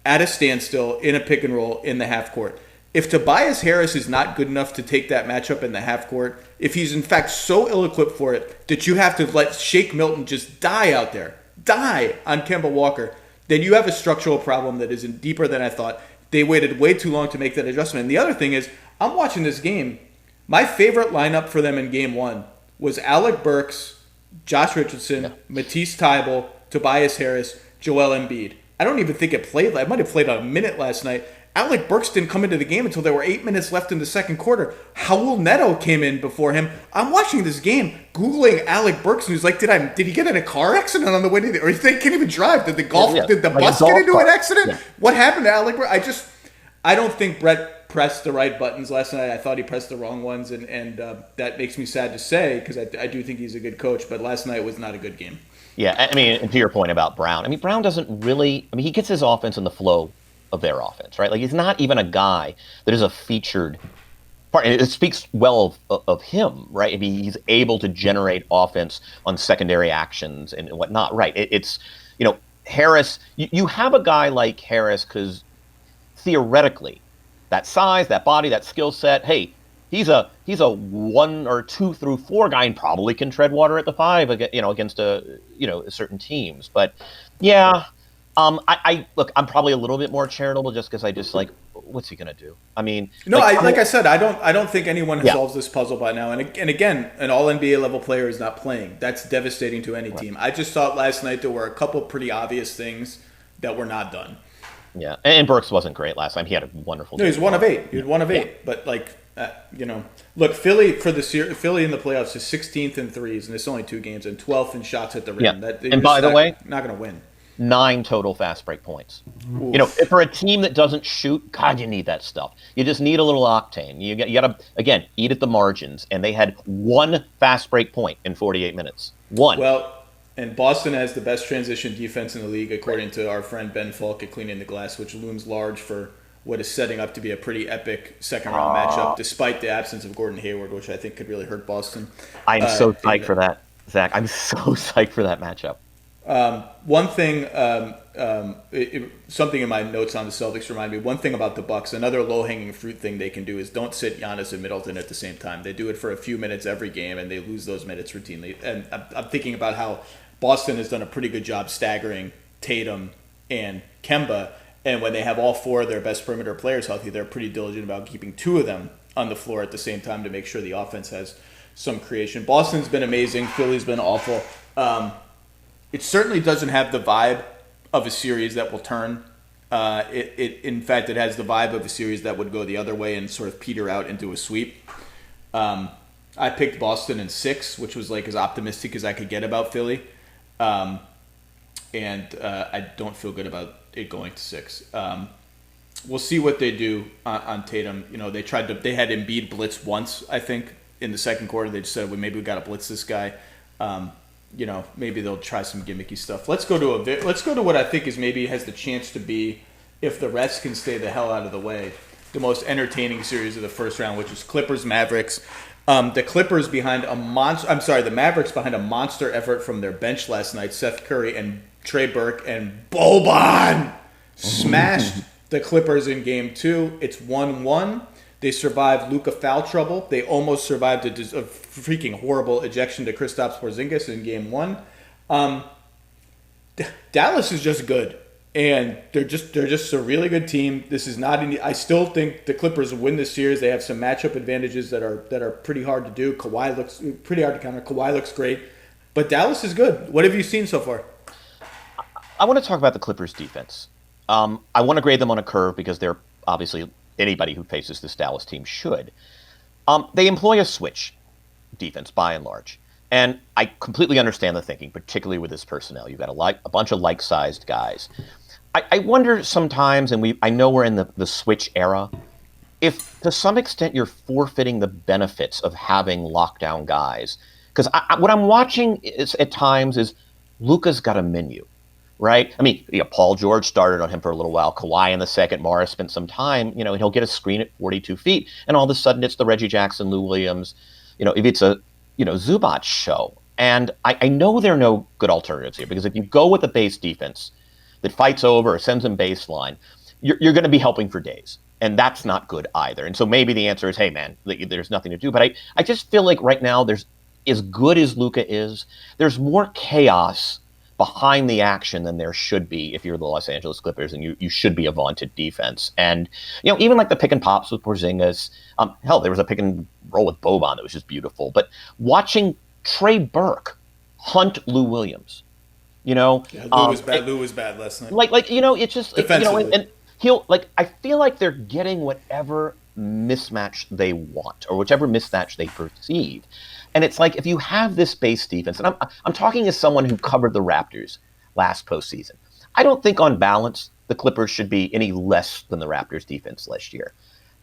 at a standstill in a pick and roll in the half court. If Tobias Harris is not good enough to take that matchup in the half court, if he's in fact so ill-equipped for it that you have to let Shake Milton just die out there, die on Kemba Walker, then you have a structural problem that is deeper than I thought. They waited way too long to make that adjustment. And the other thing is, I'm watching this game. My favorite lineup for them in game one was Alec Burks, Josh Richardson, Matisse Thybulle, Tobias Harris, Joel Embiid. I don't even think it played. I might have played a minute last night. Alec Burks didn't come into the game until there were 8 minutes left in the second quarter. Raul Neto came in before him. I'm watching this game, Googling Alec Burks, and he's like, did he get in a car accident on the way to the, or they can't even drive? Did the bus get into an accident? Yeah. What happened to Alec Burks? I don't think Brett pressed the right buttons last night. I thought he pressed the wrong ones, and that makes me sad to say because I do think he's a good coach, but last night was not a good game. Yeah, I mean, and to your point about Brown, I mean, Brown doesn't really, he gets his offense in the flow of their offense, right? Like, he's not even a guy that is a featured part. It speaks well of him, right? I mean, he's able to generate offense on secondary actions and whatnot, right? It's, Harris, you have a guy like Harris because theoretically, that size, that body, that skill set, hey, he's a 1 or 2 through 4 guy and probably can tread water at the 5, against certain teams. But yeah, I look, I'm probably a little bit more charitable just because I just like, what's he gonna do? I mean, like I said, I don't think anyone solves this puzzle by now. And again, an all NBA level player is not playing. That's devastating to any team. I just thought last night there were a couple pretty obvious things that were not done. Yeah, and Burks wasn't great last time. He had a wonderful game. No, he was 1 of 8. He was 1 of 8. But look, Philly in the playoffs is 16th in threes, and it's only 2 games, and 12th in shots at the rim. Yeah. And by the way, not going to win. 9 total fast break points. Oof. For a team that doesn't shoot, God, you need that stuff. You just need a little octane. You got to, again, eat at the margins. And they had 1 fast break point in 48 minutes. 1. Well, and Boston has the best transition defense in the league, according to our friend Ben Falk at Cleaning the Glass, which looms large for what is setting up to be a pretty epic second-round matchup, despite the absence of Gordon Hayward, which I think could really hurt Boston. I'm so psyched for that, Zach. I'm so psyched for that matchup. One thing, something in my notes on the Celtics remind me, one thing about the Bucks, another low-hanging fruit thing they can do is don't sit Giannis and Middleton at the same time. They do it for a few minutes every game, and they lose those minutes routinely. And I'm thinking about how Boston has done a pretty good job staggering Tatum and Kemba, and when they have all 4 of their best perimeter players healthy, they're pretty diligent about keeping 2 of them on the floor at the same time to make sure the offense has some creation. Boston's been amazing. Philly's been awful. It certainly doesn't have the vibe of a series that will turn. In fact, it has the vibe of a series that would go the other way and sort of peter out into a sweep. I picked Boston in 6, which was like as optimistic as I could get about Philly. And I don't feel good about it going to 6. we'll see what they do on Tatum. You know, they had Embiid blitz once, I think, in the second quarter. They just said, well, maybe we got to blitz this guy. You know, maybe they'll try some gimmicky stuff. Let's go to what I think is maybe has the chance to be, if the rest can stay the hell out of the way, the most entertaining series of the first round, which is Clippers Mavericks. The Clippers the Mavericks behind a monster effort from their bench last night. Seth Curry and Trey Burke and Boban smashed the Clippers in Game 2. It's 1-1. They survived Luka foul trouble. They almost survived a freaking horrible ejection to Kristaps Porzingis in Game 1. Dallas is just good, and they're just a really good team. This is not. I still think the Clippers will win this series. They have some matchup advantages that are pretty hard to do. Kawhi looks pretty hard to counter. Kawhi looks great, but Dallas is good. What have you seen so far? I want to talk about the Clippers defense. I want to grade them on a curve because they're obviously anybody who faces this Dallas team should. They employ a switch defense by and large. And I completely understand the thinking, particularly with this personnel. You've got a bunch of like-sized guys. I wonder sometimes, and I know we're in the switch era, if to some extent you're forfeiting the benefits of having lockdown guys. Because what I'm watching at times is Luka's got a menu. Right? I mean, Paul George started on him for a little while. Kawhi in the second. Morris spent some time. And he'll get a screen at 42 feet, and all of a sudden it's the Reggie Jackson, Lou Williams. If it's a Zubac show. And I know there are no good alternatives here, because if you go with a base defense that fights over or sends them baseline, you're going to be helping for days, and that's not good either. And so maybe the answer is, hey man, there's nothing to do. But I just feel like right now there's, as good as Luka is, there's more chaos behind the action than there should be if you're the Los Angeles Clippers, and you should be a vaunted defense. And, even like the pick and pops with Porzingis, hell, there was a pick and roll with Boban that was just beautiful. But watching Trey Burke hunt Lou Williams, Lou was bad. Lou was bad last night. It's just, defensively. and he'll, I feel like they're getting whatever mismatch they want, or whichever mismatch they perceive. And it's like, if you have this base defense, and I'm talking as someone who covered the Raptors last postseason, I don't think on balance the Clippers should be any less than the Raptors defense last year.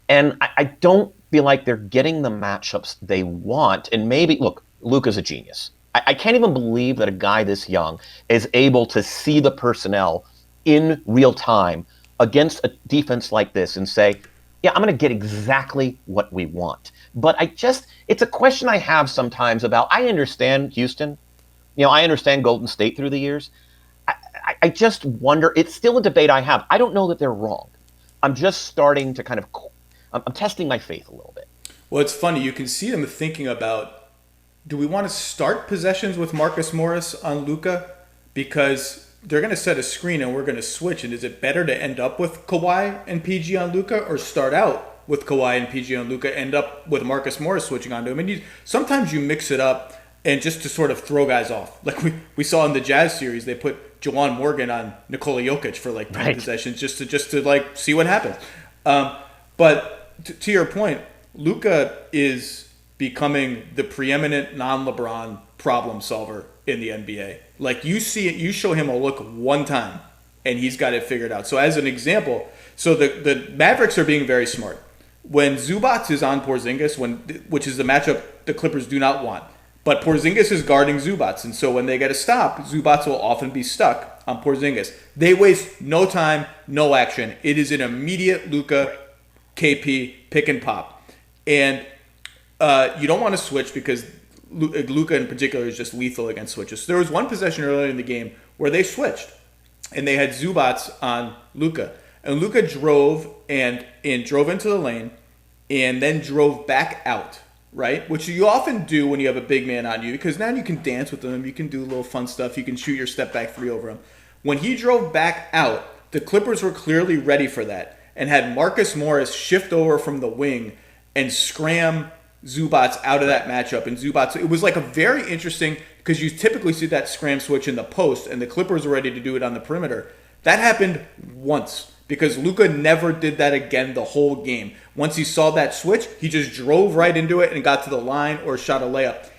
And I don't feel like they're getting the matchups they want. And maybe, look, Luka's a genius. I can't even believe that a guy this young is able to see the personnel in real time against a defense like this and say, yeah, I'm going to get exactly what we want. But it's a question I have sometimes about, I understand Houston. I understand Golden State through the years. I just wonder, it's still a debate I have. I don't know that they're wrong. I'm just starting to I'm testing my faith a little bit. Well, it's funny. You can see them thinking about, do we want to start possessions with Marcus Morris on Luka? Because they're going to set a screen and we're going to switch. And is it better to end up with Kawhi and PG on Luka, or start out with Kawhi and PG on Luka, end up with Marcus Morris switching onto him? And sometimes you mix it up, and just to sort of throw guys off. Like we saw in the Jazz series, they put Juwan Morgan on Nikola Jokic for 10 possessions just to see what happens. But to your point, Luka is becoming the preeminent non-LeBron problem solver in the NBA. Like, you see it, you show him a look one time, and he's got it figured out. So as an example, the Mavericks are being very smart. When Zubac is on Porzingis, which is the matchup the Clippers do not want, but Porzingis is guarding Zubac, and so when they get a stop, Zubac will often be stuck on Porzingis. They waste no time, no action. It is an immediate Luka, KP, pick and pop. And you don't want to switch, because Luka in particular is just lethal against switches. So there was one possession earlier in the game where they switched, and they had Zubac on Luka. And Luka drove and drove into the lane and then drove back out, right? Which you often do when you have a big man on you, because now you can dance with him, you can do a little fun stuff, you can shoot your step back three over him. When he drove back out, the Clippers were clearly ready for that and had Marcus Morris shift over from the wing and scram Zubac out of that matchup. And Zubac, it was like a very interesting, because you typically see that scram switch in the post, and the Clippers were ready to do it on the perimeter. That happened once, because Luka never did that again the whole game. Once he saw that switch, he just drove right into it and got to the line or shot a layup.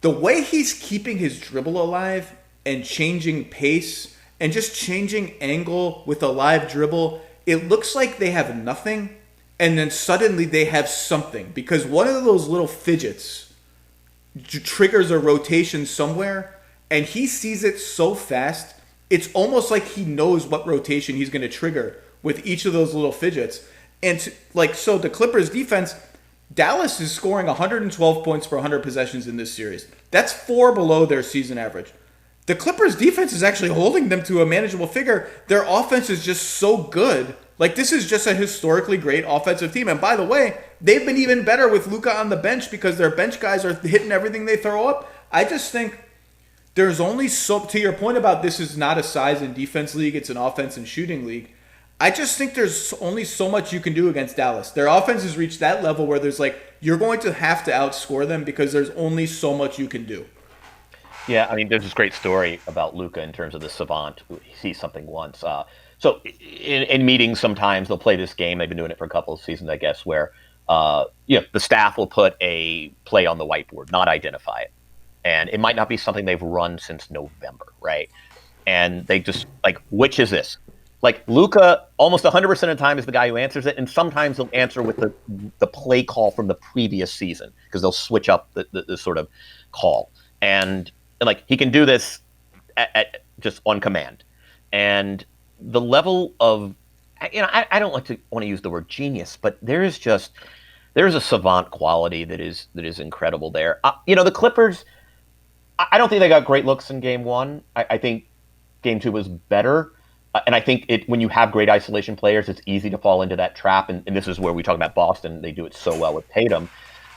The way he's keeping his dribble alive and changing pace and just changing angle with a live dribble, it looks like they have nothing, and then suddenly they have something. Because one of those little fidgets triggers a rotation somewhere, and he sees it so fast, it's almost like he knows what rotation he's going to trigger with each of those little fidgets. And so the Clippers defense, Dallas is scoring 112 points per 100 possessions in this series. That's 4 below their season average. The Clippers defense is actually holding them to a manageable figure. Their offense is just so good. Like, this is just a historically great offensive team. And by the way, they've been even better with Luka on the bench because their bench guys are hitting everything they throw up. I just think there's only so, to your point about this is not a size and defense league, it's an offense and shooting league. I just think there's only so much you can do against Dallas. Their offense has reached that level where there's like, you're going to have to outscore them because there's only so much you can do. Yeah, I mean, there's this great story about Luka in terms of the savant who sees something once. So in meetings, sometimes they'll play this game. They've been doing it for a couple of seasons, I guess, where the staff will put a play on the whiteboard, not identify it. And it might not be something they've run since November, right? And they just, like, which is this? Like, Luka, almost 100% of the time is the guy who answers it, and sometimes he'll answer with the play call from the previous season, because they'll switch up the sort of call. And like, he can do this at just on command. And the level of, I don't want to use the word genius, but there's a savant quality that is incredible there. The Clippers, I don't think they got great looks in game one. I think game two was better. And I think when you have great isolation players, it's easy to fall into that trap. And this is where we talk about Boston. They do it so well with Tatum.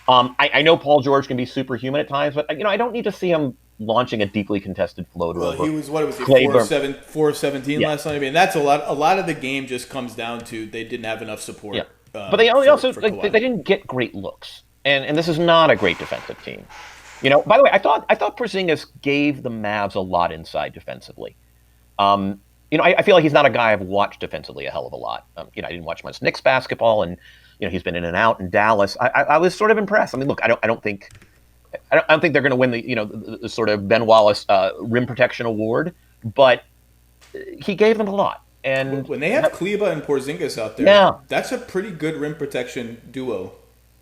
I know Paul George can be superhuman at times, but I don't need to see him launching a deeply contested floater. Well, he was 4-17 yeah. last night. I mean, that's a lot. A lot of the game just comes down to they didn't have enough support. Yeah. But they also they didn't get great looks, and this is not a great defensive team. By the way, I thought Porzingis gave the Mavs a lot inside defensively. I feel like he's not a guy I've watched defensively a hell of a lot. I didn't watch much Knicks basketball, and he's been in and out in Dallas. I was sort of impressed. I mean, look, I don't think they're going to win the sort of Ben Wallace rim protection award, but he gave them a lot. And when they have Kleber and Porzingis out there, that's a pretty good rim protection duo.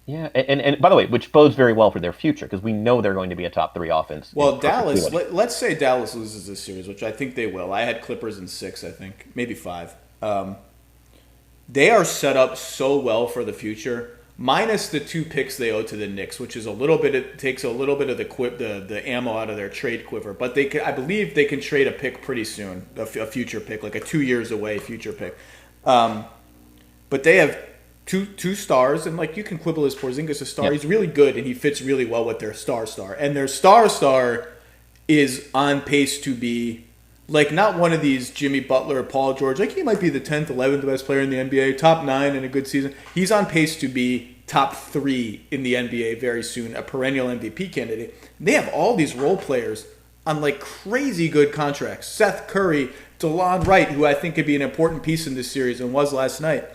Yeah, and by the way, which bodes very well for their future, because we know they're going to be a top 3 offense. Well, Dallas, let's say Dallas loses this series, which I think they will. I had Clippers in 6, I think, maybe 5. They are set up so well for the future, minus the 2 picks they owe to the Knicks, which is takes a little bit of the ammo out of their trade quiver. But I believe they can trade a pick pretty soon, a future pick, like a 2 years away future pick. But they have two stars, and like, you can quibble as Porzingis a star. Yep. He's really good, and he fits really well with their star. And their star is on pace to be like, not one of these Jimmy Butler or Paul George. Like, he might be the 10th, 11th best player in the NBA, top 9 in a good season. He's on pace to be top 3 in the NBA very soon, a perennial MVP candidate. They have all these role players on like crazy good contracts. Seth Curry, DeLon Wright, who I think could be an important piece in this series and was last night.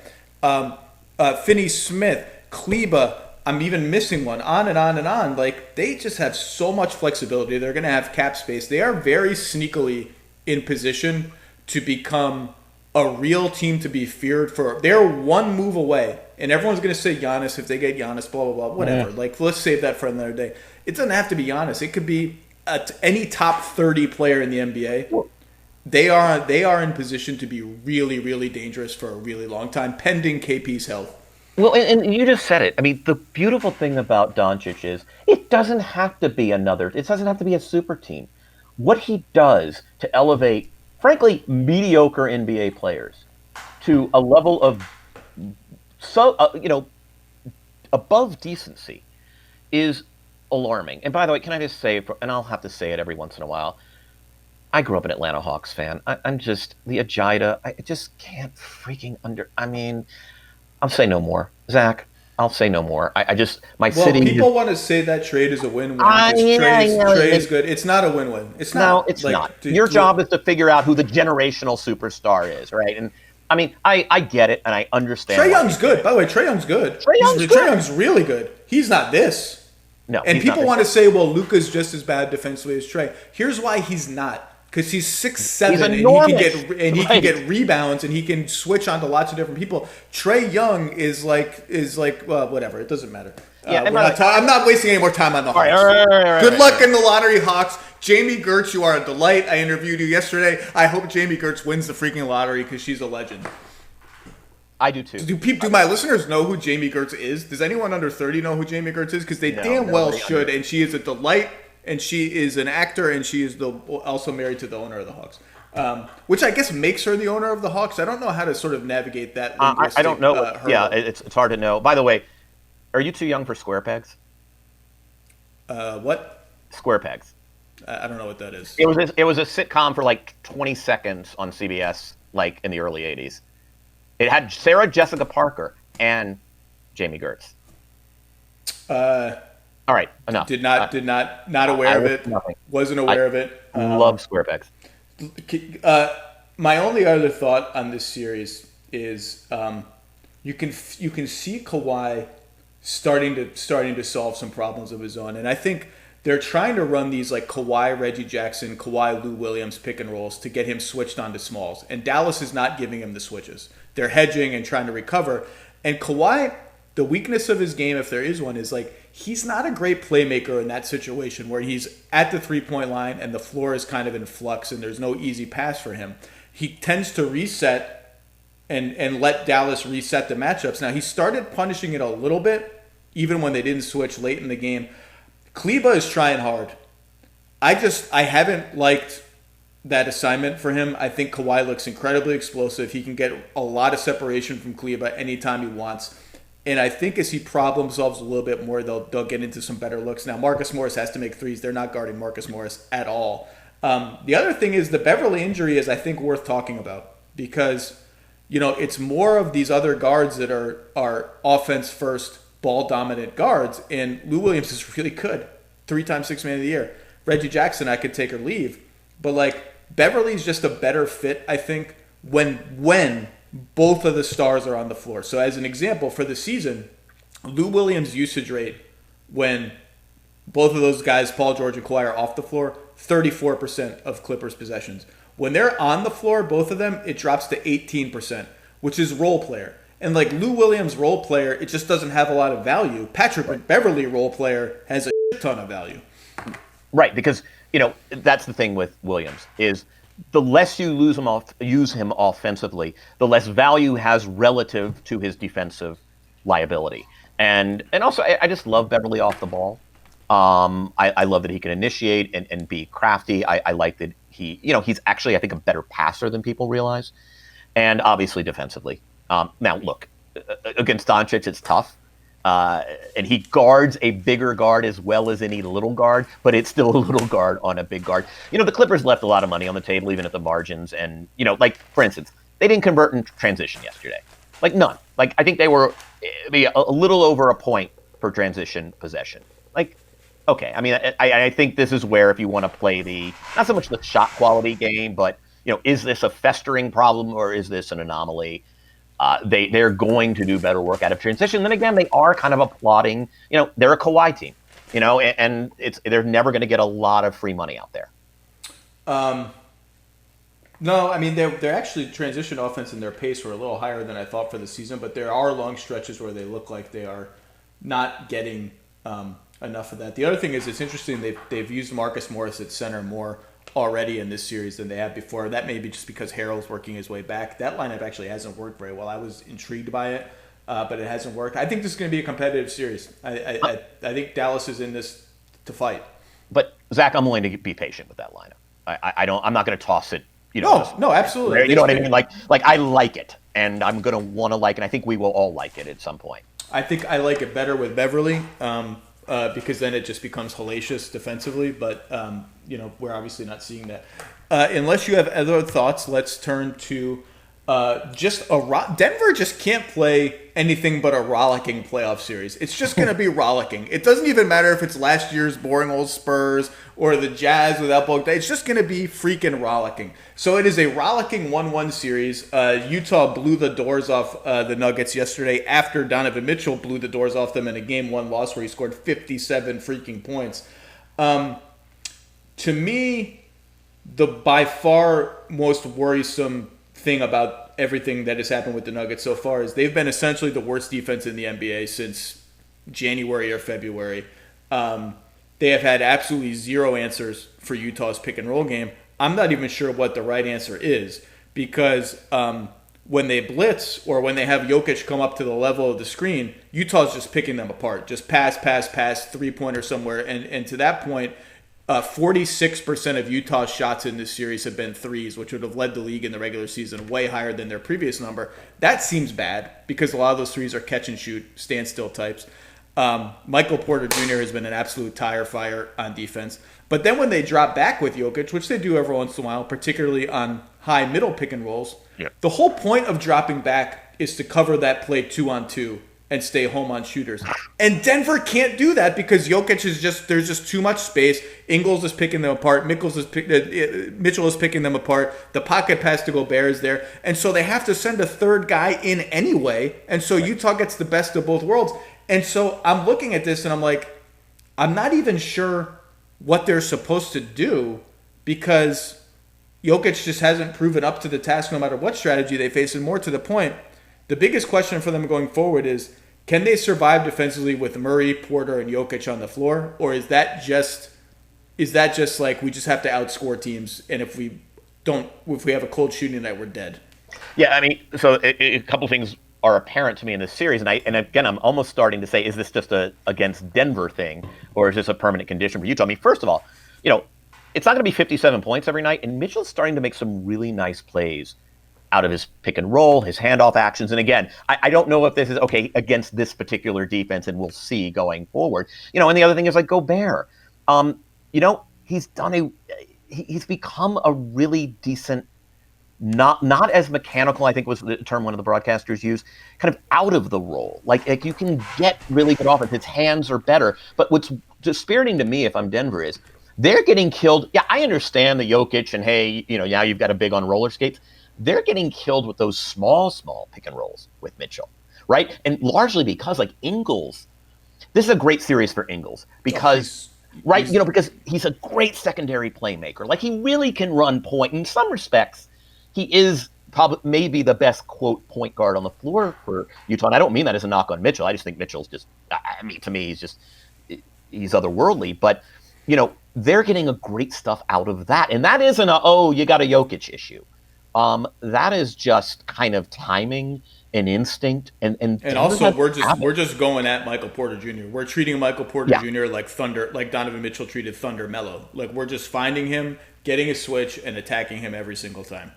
Finney Smith, Kleber, I'm even missing one, on and on and on. Like, they just have so much flexibility. They're going to have cap space. They are very sneakily in position to become a real team to be feared for. They're one move away, and everyone's going to say Giannis if they get Giannis, blah, blah, blah, whatever. Yeah. Like, let's save that for another day. It doesn't have to be Giannis. It could be any top 30 player in the NBA. They are in position to be really, really dangerous for a really long time, pending KP's health. Well, and you just said it. I mean, the beautiful thing about Doncic is it doesn't have to be a super team. What he does to elevate, frankly, mediocre NBA players to a level of above decency is alarming. And by the way, can I just say, and I'll have to say it every once in a while, I grew up an Atlanta Hawks fan. I'm just, the Agita, I just can't freaking I'll say no more. Zach, I'll say no more. City. People want to say that trade is a win-win. Trade is good. It's not a win-win. It's not. No, it's not. Your job is to figure out who the generational superstar is, right? And I mean, I get it, and I understand. Trae Young's good. By the way, Trae Young's good. Trae Young's really good. He's not this. No. And people want to say, well, Luka's just as bad defensively as Trae. Here's why he's not. because he's 6'7", He's and enormous. he can get rebounds, and he can switch onto lots of different people. Trae Young is like well, whatever. It doesn't matter. Yeah, I'm not wasting any more time on the Hawks. All right, Good luck in the lottery, Hawks. Jamie Gertz, you are a delight. I interviewed you yesterday. I hope Jamie Gertz wins the freaking lottery because she's a legend. I do too. Do my listeners know who Jamie Gertz is? Does anyone under 30 know who Jamie Gertz is? Because they damn well should. And she is a delight. And she is an actor, and she is also married to the owner of the Hawks, which I guess makes her the owner of the Hawks. I don't know how to sort of navigate that. I don't know. It's hard to know. By the way, are you too young for square pegs? What? Square pegs. I don't know what that is. It was a sitcom for like 20 seconds on CBS, like in the early 80s. It had Sarah Jessica Parker and Jamie Gertz. All right, enough. Not aware of it. Nothing. Wasn't aware of it. Love square pegs. My only other thought on this series is you can see Kawhi starting to solve some problems of his own, and I think they're trying to run these like Kawhi, Reggie Jackson, Kawhi, Lou Williams pick and rolls to get him switched onto smalls, and Dallas is not giving him the switches. They're hedging and trying to recover, and Kawhi, the weakness of his game, if there is one, is like he's not a great playmaker in that situation where he's at the 3-point line and the floor is kind of in flux and there's no easy pass for him. He tends to reset and let Dallas reset the matchups. Now, he started punishing it a little bit, even when they didn't switch late in the game. Kleba is trying hard. I haven't liked that assignment for him. I think Kawhi looks incredibly explosive. He can get a lot of separation from Kleba anytime he wants. And I think as he problem solves a little bit more, they'll get into some better looks. Now, Marcus Morris has to make threes. They're not guarding Marcus Morris at all. The other thing is the Beverly injury is, I think, worth talking about because, it's more of these other guards that are offense first, ball dominant guards. And Lou Williams is really good. 3-time Sixth Man of the Year. Reggie Jackson, I could take or leave. But Beverly's just a better fit, I think, when both of the stars are on the floor. So as an example, for the season, Lou Williams' usage rate when both of those guys, Paul George and Kawhi, are off the floor, 34% of Clippers possessions. When they're on the floor, both of them, it drops to 18%, which is role player. And Lou Williams' role player, it just doesn't have a lot of value. Patrick Beverly role player has a ton of value. Right, because, that's the thing with Williams is the less you use him offensively, the less value has relative to his defensive liability. And also, I just love Beverly off the ball. I love that he can initiate and be crafty. I like that he's actually, I think, a better passer than people realize. And obviously defensively. Now, look, against Doncic, it's tough. And he guards a bigger guard as well as any little guard, but it's still a little guard on a big guard. The Clippers left a lot of money on the table, even at the margins. And, for instance, they didn't convert in transition yesterday. None. I think they were a little over a point per transition possession. Okay. I mean, I think this is where if you want to play not so much the shot quality game, but, is this a festering problem or is this an anomaly? They're going to do better work out of transition. Then again, they are kind of applauding, they're a Kawhi team, and they're never going to get a lot of free money out there. No, I mean, they're actually transition offense and their pace were a little higher than I thought for the season, but there are long stretches where they look like they are not getting enough of that. The other thing is it's interesting they've used Marcus Morris at center more already in this series than they have before. That may be just because Harrell's working his way back. That lineup actually hasn't worked very well. I was intrigued by it, but it hasn't worked. I think this is going to be a competitive series. I think Dallas is in this to fight. But Zach, I'm willing to be patient with that lineup. I'm not going to toss it. No, absolutely. You know what I mean? I like it, and I'm going to want to like it. And I think we will all like it at some point. I think I like it better with Beverly. Because then it just becomes hellacious defensively. But, we're obviously not seeing that. Unless you have other thoughts, let's turn to Denver just can't play anything but a rollicking playoff series. It's just going to be rollicking. It doesn't even matter if it's last year's boring old Spurs or the Jazz without Bogdan. It's just going to be freaking rollicking. So it is a rollicking 1-1 series. Utah blew the doors off the Nuggets yesterday after Donovan Mitchell blew the doors off them in a Game 1 loss where he scored 57 freaking points. To me, the by far most worrisome thing about everything that has happened with the Nuggets so far is they've been essentially the worst defense in the NBA since January or February. They have had absolutely zero answers for Utah's pick and roll game. I'm not even sure what the right answer is because when they blitz or when they have Jokic come up to the level of the screen, Utah's just picking them apart. Just pass, 3-pointer somewhere. And to that point, 46% of Utah's shots in this series have been threes, which would have led the league in the regular season way higher than their previous number. That seems bad because a lot of those threes are catch and shoot, standstill types. Michael Porter Jr. has been an absolute tire fire on defense. But then when they drop back with Jokic, which they do every once in a while, particularly on high middle pick and rolls, the whole point of dropping back is to cover that play 2-on-2 and stay home on shooters. And Denver can't do that because Jokic is there's just too much space. Ingles is picking them apart. Mitchell is picking them apart. The pocket pass to Gobert is there. And so they have to send a third guy in anyway. And so Utah gets the best of both worlds. And so I'm looking at this and I'm like, I'm not even sure what they're supposed to do because Jokic just hasn't proven up to the task no matter what strategy they face. And more to the point, the biggest question for them going forward is, can they survive defensively with Murray, Porter, and Jokic on the floor? Or is that just like we just have to outscore teams, and if we have a cold shooting night, we're dead? Yeah, I mean, so a couple things are apparent to me in this series, and again, I'm almost starting to say, is this just a against Denver thing, or is this a permanent condition for Utah? I mean, first of all, it's not going to be 57 points every night, and Mitchell's starting to make some really nice plays out of his pick and roll, his handoff actions. And again, I don't know if this is okay against this particular defense, and we'll see going forward. And the other thing is like Gobert. He's become a really decent, not as mechanical, I think was the term one of the broadcasters used, kind of out of the role. Like you can get really good offense. His hands are better. But what's dispiriting to me if I'm Denver is they're getting killed. Yeah, I understand the Jokic and hey, now you've got a big on roller skates. They're getting killed with those small pick and rolls with Mitchell, right? And largely because like Ingles, this is a great series for Ingles because, because he's a great secondary playmaker. Like he really can run point. In some respects, he is probably maybe the best quote point guard on the floor for Utah. And I don't mean that as a knock on Mitchell. I just think Mitchell's to me, he's otherworldly. But they're getting a great stuff out of that, and that isn't you got a Jokic issue. That is just kind of timing and instinct, and also we're just going at Michael Porter Jr. We're treating Michael Porter Jr. like Thunder, like Donovan Mitchell treated Thunder Mello. Like we're just finding him, getting a switch, and attacking him every single time.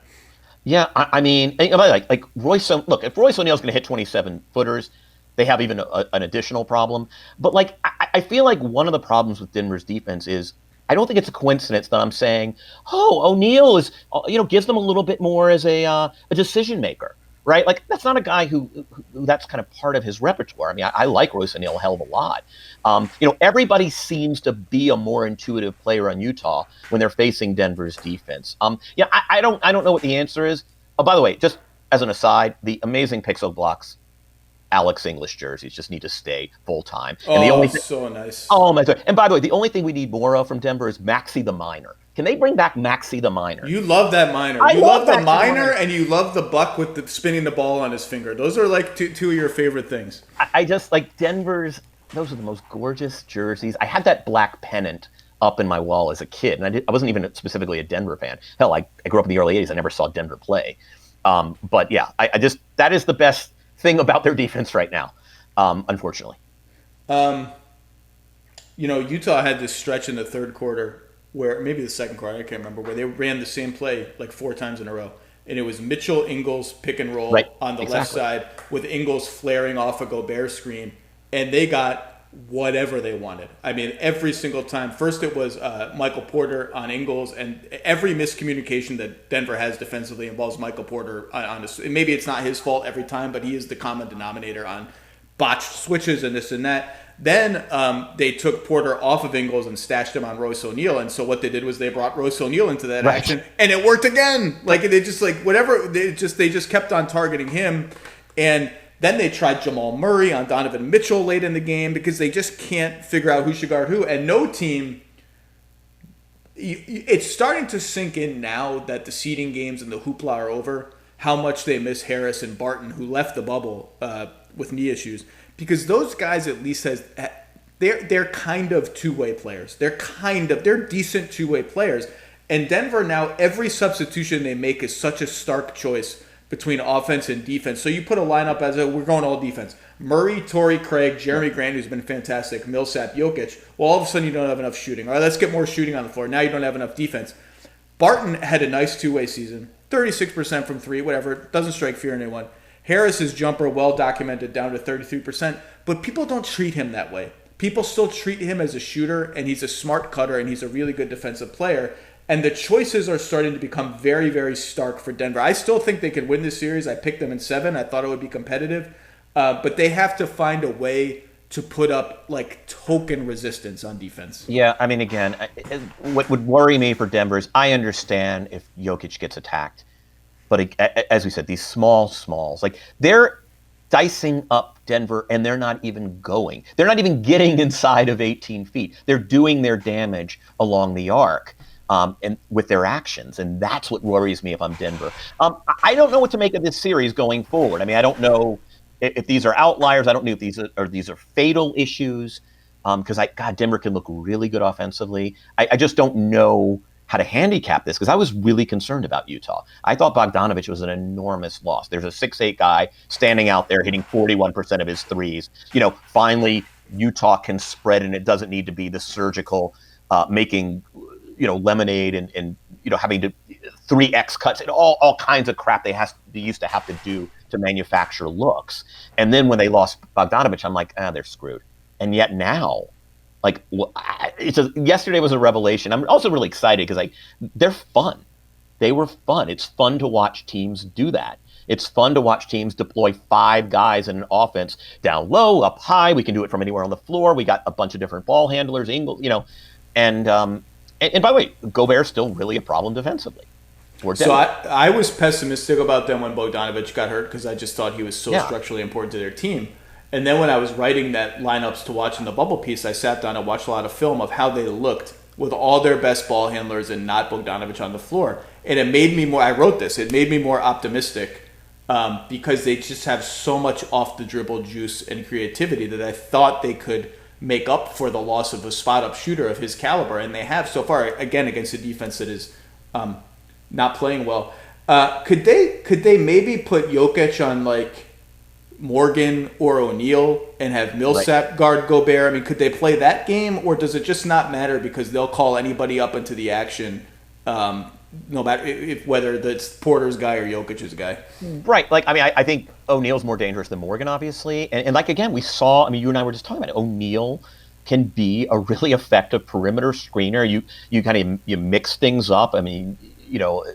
Yeah, I mean, like Royce. Look, if Royce O'Neal's going to hit 27-footers, they have even an additional problem. But like, I feel like one of the problems with Denver's defense is, I don't think it's a coincidence that I'm saying, O'Neal is, gives them a little bit more as a decision maker, right? Like that's not a guy who that's kind of part of his repertoire. I mean, I like Royce O'Neal a hell of a lot. Everybody seems to be a more intuitive player on Utah when they're facing Denver's defense. I don't know what the answer is. Oh, by the way, just as an aside, the amazing Pixel Blocks Alex English jerseys just need to stay full time. So nice. Oh my God! And by the way, the only thing we need more of from Denver is Maxey the Miner. Can they bring back Maxey the Miner? You love that Miner. You love the Miner, and you love the Buck with the spinning the ball on his finger. Those are like two of your favorite things. I just like Denver's. Those are the most gorgeous jerseys. I had that black pennant up in my wall as a kid, and I wasn't even specifically a Denver fan. Hell, I grew up in the early '80s. I never saw Denver play. But yeah, I just that is the best thing about their defense right now, unfortunately. Utah had this stretch in the third quarter where, maybe the second quarter, I can't remember, where they ran the same play like 4 times in a row. And it was Mitchell Ingles pick and roll on the left side with Ingles flaring off a Gobert screen. And they got whatever they wanted. I mean, every single time. First it was Michael Porter on Ingles, and every miscommunication that Denver has defensively involves Michael Porter on this. Maybe it's not his fault every time, but he is the common denominator on botched switches and this and that. Then they took Porter off of Ingles and stashed him on Royce O'Neal, and so what they did was they brought Royce O'Neal into that action, and it worked again. Like they just they just kept on targeting him, and then they tried Jamal Murray on Donovan Mitchell late in the game because they just can't figure out who should guard who. And no team, it's starting to sink in now that the seeding games and the hoopla are over, how much they miss Harris and Barton, who left the bubble with knee issues, because those guys at least they're kind of two-way players. They're decent two-way players. And Denver now, every substitution they make is such a stark choice between offense and defense. So you put a lineup we're going all defense. Murray, Torrey, Craig, Jeremy Grant, who's been fantastic, Millsap, Jokic. Well, all of a sudden you don't have enough shooting. All right, let's get more shooting on the floor. Now you don't have enough defense. Barton had a nice two-way season. 36% from three, whatever. Doesn't strike fear in anyone. Harris's jumper, well documented, down to 33%. But people don't treat him that way. People still treat him as a shooter, and he's a smart cutter, and he's a really good defensive player. And the choices are starting to become very, very stark for Denver. I still think they could win this series. I picked them in 7. I thought it would be competitive. But they have to find a way to put up like token resistance on defense. Yeah, I mean, again, what would worry me for Denver is I understand if Jokic gets attacked. But as we said, these smalls, like they're dicing up Denver and they're not even going. They're not even getting inside of 18 feet. They're doing their damage along the arc. And with their actions, and that's what worries me if I'm Denver. I don't know what to make of this series going forward. I mean, I don't know if these are outliers. I don't know if these are fatal issues. Because Denver can look really good offensively. I just don't know how to handicap this because I was really concerned about Utah. I thought Bogdanovich was an enormous loss. There's a 6'8" guy standing out there hitting 41% of his threes. Finally Utah can spread, and it doesn't need to be the surgical making. Lemonade and having to 3x cuts and all kinds of crap they used to have to do to manufacture looks. And then when they lost Bogdanovich, I'm like, they're screwed. And yet now, yesterday was a revelation. I'm also really excited because they're fun. They were fun. It's fun to watch teams do that. It's fun to watch teams deploy 5 guys in an offense down low, up high. We can do it from anywhere on the floor. We got a bunch of different ball handlers, And by the way, Gobert's still really a problem defensively. So I was pessimistic about them when Bogdanovich got hurt because I just thought he was so structurally important to their team. And then when I was writing that lineups to watch in the bubble piece, I sat down and watched a lot of film of how they looked with all their best ball handlers and not Bogdanovich on the floor. And it made me more, I wrote this, it made me more optimistic because they just have so much off the dribble juice and creativity that I thought they could make up for the loss of a spot-up shooter of his caliber, and they have so far, again, against a defense that is not playing well. Could they maybe put Jokic on, like, Morgan or O'Neal and have Millsap guard Gobert? I mean, could they play that game, or does it just not matter because they'll call anybody up into the action, no matter whether that's Porter's guy or Jokic's guy? Right. I think O'Neal's more dangerous than Morgan, obviously. And again, we saw, you and I were just talking about it. O'Neal can be a really effective perimeter screener. You mix things up.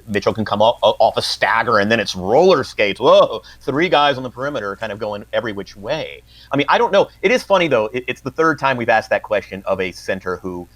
Mitchell can come off a stagger and then it's roller skates. Whoa, 3 guys on the perimeter kind of going every which way. I don't know. It is funny, though. It's the 3rd time we've asked that question of a center who,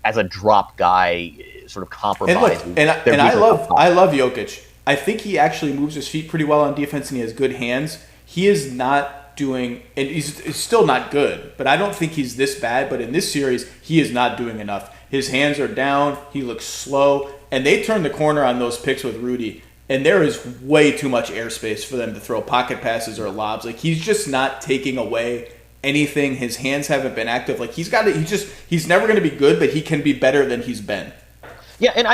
as a drop guy, sort of compromises. And I love Jokic. I think he actually moves his feet pretty well on defense and he has good hands. He is not doing, and he's still not good, but I don't think he's this bad. But in this series, he is not doing enough. His hands are down. He looks slow. And they turned the corner on those picks with Rudy. And there is way too much airspace for them to throw pocket passes or lobs. He's just not taking away anything. His hands haven't been active. He's never going to be good, but he can be better than he's been. Yeah, and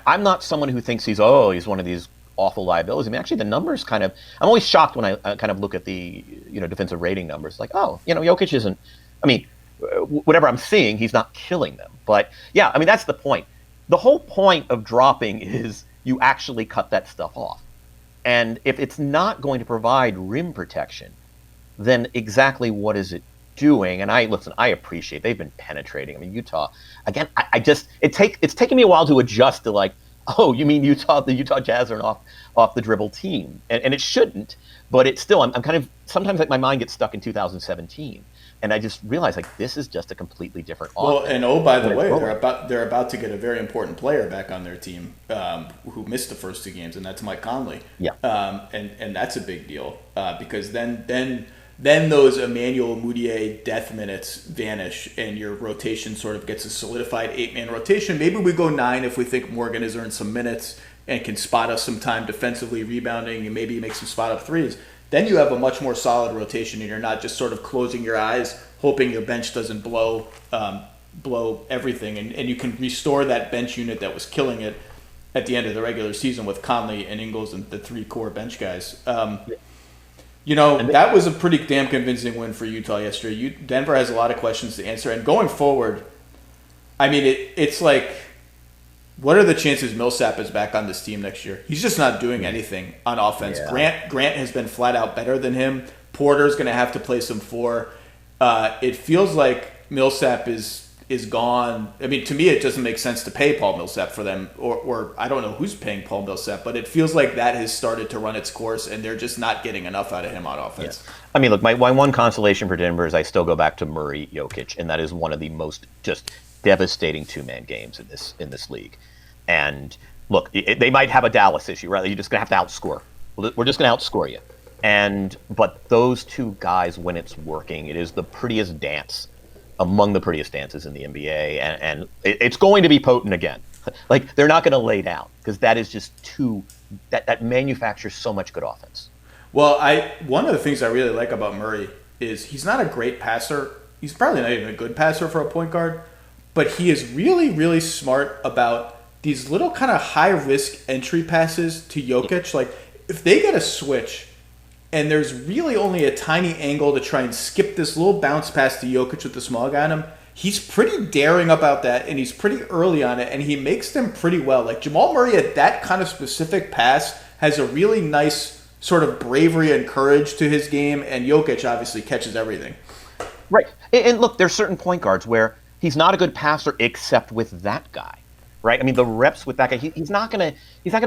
I'm not someone who thinks he's one of these awful liabilities. Actually, the numbers I'm always shocked when I kind of look at the defensive rating numbers. Jokic isn't. Whatever I'm seeing, he's not killing them. But yeah, that's the point. The whole point of dropping is you actually cut that stuff off. And if it's not going to provide rim protection, then exactly what is it doing? And I appreciate they've been penetrating. Utah, again, it's taken me a while to adjust to you mean Utah, the Utah Jazz are an off the dribble team. And it shouldn't, but it's still, I'm kind of, sometimes my mind gets stuck in 2017. And I just realized this is just a completely different offense. Well, and by the way, they're about to get a very important player back on their team who missed the first 2 games, and that's Mike Conley. Yeah. And that's a big deal because then then those Emmanuel Mudiay death minutes vanish, and your rotation sort of gets a solidified 8-man rotation. Maybe we go 9 if we think Morgan has earned some minutes and can spot us some time defensively rebounding, and maybe make some spot up threes. Then you have a much more solid rotation, and you're not just sort of closing your eyes, hoping your bench doesn't blow everything, and you can restore that bench unit that was killing it at the end of the regular season with Conley and Ingles and the 3 core bench guys. That was a pretty damn convincing win for Utah yesterday. Denver has a lot of questions to answer, and going forward, I mean, it's like, what are the chances Millsap is back on this team next year? He's just not doing anything on offense. Yeah. Grant has been flat out better than him. Porter's going to have to play some 4. It feels like Millsap is gone. I mean, to me, it doesn't make sense to pay Paul Millsap for them, or I don't know who's paying Paul Millsap, but it feels like that has started to run its course, and they're just not getting enough out of him on offense. Yeah. I mean, look, my one consolation for Denver is I still go back to Murray Jokic, and that is one of the most just devastating 2-man games in this league. And look, they might have a Dallas issue, right? You're just going to have to outscore. We're just going to outscore you. But those 2 guys, when it's working, it is the prettiest dance among the prettiest dances in the NBA, and it's going to be potent again. Like, they're not going to lay down, because that is just that manufactures so much good offense. Well, one of the things I really like about Murray is he's not a great passer. He's probably not even a good passer for a point guard, but he is really, really smart about these little kind of high-risk entry passes to Jokic. Like, if they get a switch and there's really only a tiny angle to try and skip this little bounce pass to Jokic with the small guy on him, he's pretty daring about that, and he's pretty early on it, and he makes them pretty well. Like, Jamal Murray at that kind of specific pass has a really nice sort of bravery and courage to his game, and Jokic obviously catches everything. Right. And look, there's certain point guards where he's not a good passer except with that guy. Right, I mean, the reps with that guy, he's not gonna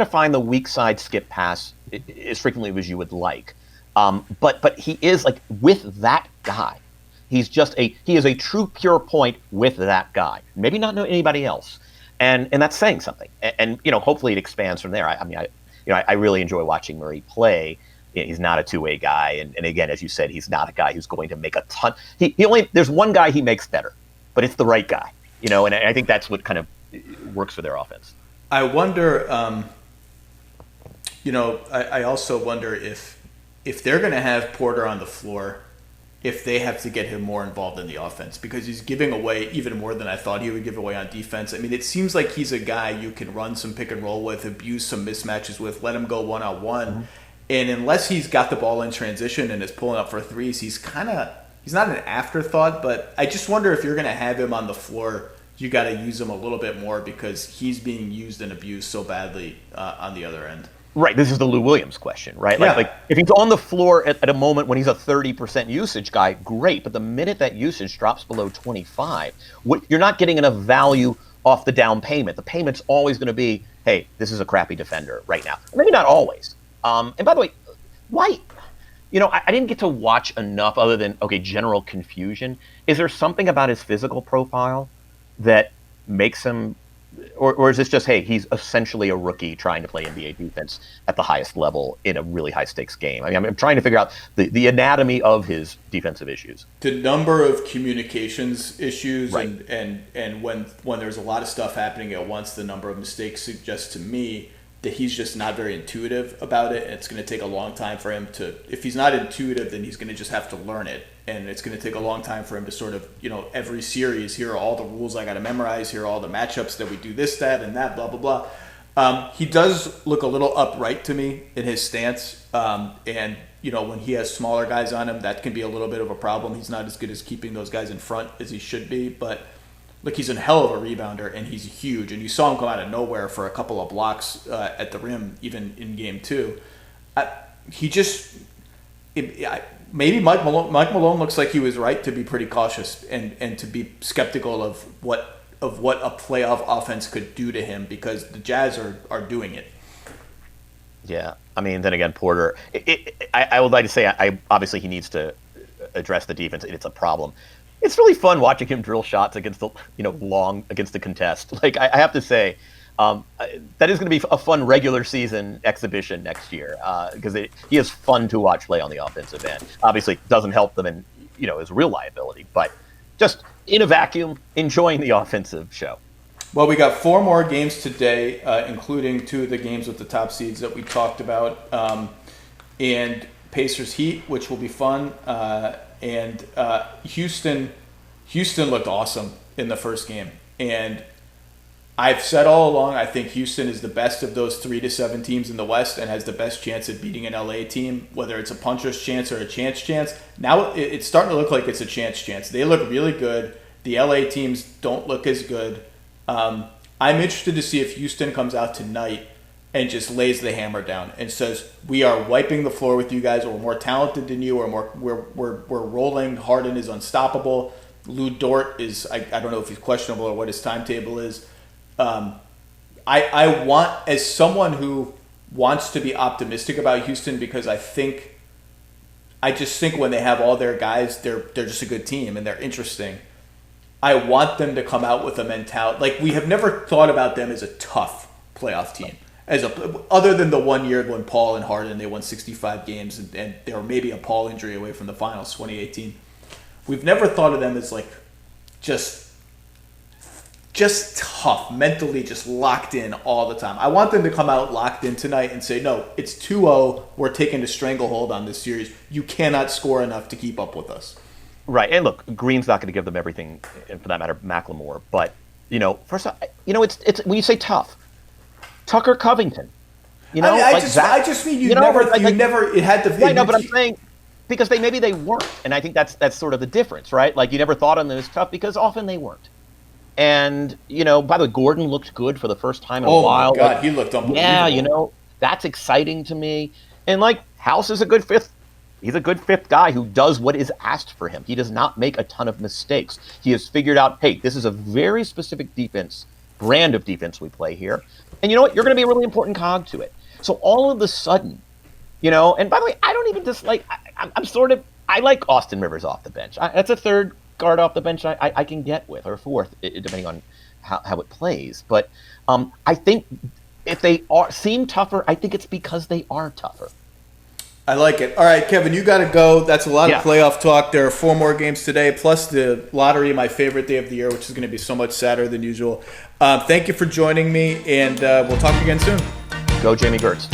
find the weak side skip pass as frequently as you would like, but he is, like, with that guy, he is a true pure point with that guy. Maybe not know anybody else, and that's saying something. And hopefully it expands from there. I really enjoy watching Murray play. He's not a 2-way guy, and again, as you said, he's not a guy who's going to make a ton. There's one guy he makes better, but it's the right guy. And I think that's what kind of works for their offense. I wonder, I also wonder if they're going to have Porter on the floor, if they have to get him more involved in the offense, because he's giving away even more than I thought he would give away on defense. I mean, it seems like he's a guy you can run some pick and roll with, abuse some mismatches with, let him go one-on-one. Mm-hmm. And unless he's got the ball in transition and is pulling up for threes, he's not an afterthought, but I just wonder if you're going to have him on the floor, you got to use him a little bit more, because he's being used and abused so badly on the other end. Right. This is the Lou Williams question, right? Yeah. Like if he's on the floor at a moment when he's a 30% usage guy, great. But the minute that usage drops below 25, you're not getting enough value off the down payment. The payment's always going to be, hey, this is a crappy defender right now. Maybe not always. And by the way, why? I didn't get to watch enough other than, general confusion. Is there something about his physical profile that makes him, or is this just, hey, he's essentially a rookie trying to play NBA defense at the highest level in a really high stakes game? I mean, I'm trying to figure out the anatomy of his defensive issues. The number of communications issues, right. and when there's a lot of stuff happening at once, the number of mistakes suggests to me that he's just not very intuitive about it, and it's going to take a long time for him to, if he's not intuitive, then he's going to just have to learn it, and it's going to take a long time for him to sort of, every series, here are all the rules I got to memorize, here are all the matchups that we do this, that, and that, blah, blah, blah. He does look a little upright to me in his stance, and, when he has smaller guys on him, that can be a little bit of a problem. He's not as good as keeping those guys in front as he should be, but look, he's a hell of a rebounder, and he's huge. And you saw him come out of nowhere for a couple of blocks at the rim, even in Game 2. Maybe Mike Malone looks like he was right to be pretty cautious and to be skeptical of what a playoff offense could do to him, because the Jazz are doing it. Yeah, I mean, then again, Porter. I would like to say, obviously he needs to address the defense. It's a problem. It's really fun watching him drill shots against the against the contest. Like I have to say, that is going to be a fun regular season exhibition next year because he is fun to watch play on the offensive end. Obviously, doesn't help them in his real liability, but just in a vacuum, enjoying the offensive show. Well, we got 4 more games today, including 2 of the games with the top seeds that we talked about, and Pacers Heat, which will be fun, and Houston looked awesome in the first game, and I've said all along, I think Houston is the best of those 3 to 7 teams in the West and has the best chance at beating an LA team, whether it's a puncher's chance or a chance. Now it's starting to look like it's a chance. They look really good. The LA teams don't look as good. I'm interested to see if Houston comes out tonight and just lays the hammer down and says, we are wiping the floor with you guys, or we're more talented than you, or we're rolling. Harden is unstoppable. Lou Dort is, I don't know if he's questionable or what his timetable is. I want, as someone who wants to be optimistic about Houston, because I just think when they have all their guys, they're just a good team and they're interesting. I want them to come out with a mentality. Like, we have never thought about them as a tough playoff team, other than the 1 year when Paul and Harden, they won 65 games and they were maybe a Paul injury away from the finals, 2018. We've never thought of them as like just tough, mentally just locked in all the time. I want them to come out locked in tonight and say, no, it's 2-0. We're taking a stranglehold on this series. You cannot score enough to keep up with us. Right. And look, Green's not going to give them everything, and for that matter, McLemore. But, first off, it's when you say tough, Tucker Covington. I just mean it had to. Right, no, but I'm saying, because maybe they weren't. And I think that's sort of the difference, right? Like, you never thought of them as tough because often they weren't. And, by the way, Gordon looked good for the first time in a while. Oh, my God, he looked unbelievable. Yeah, that's exciting to me. And, House is a good fifth. He's a good fifth guy who does what is asked for him. He does not make a ton of mistakes. He has figured out, hey, this is a very specific brand of defense we play here. And you know what? You're going to be a really important cog to it. So all of a sudden, and by the way, I don't even dislike, I like Austin Rivers off the bench. That's a third guard off the bench I can get with, or fourth, depending on how it plays. But I think if they seem tougher, I think it's because they are tougher. I like it. All right, Kevin, you got to go. That's a lot of playoff talk. There are 4 more games today, plus the lottery, my favorite day of the year, which is going to be so much sadder than usual. Thank you for joining me, and we'll talk again soon. Go Jamie Gertz.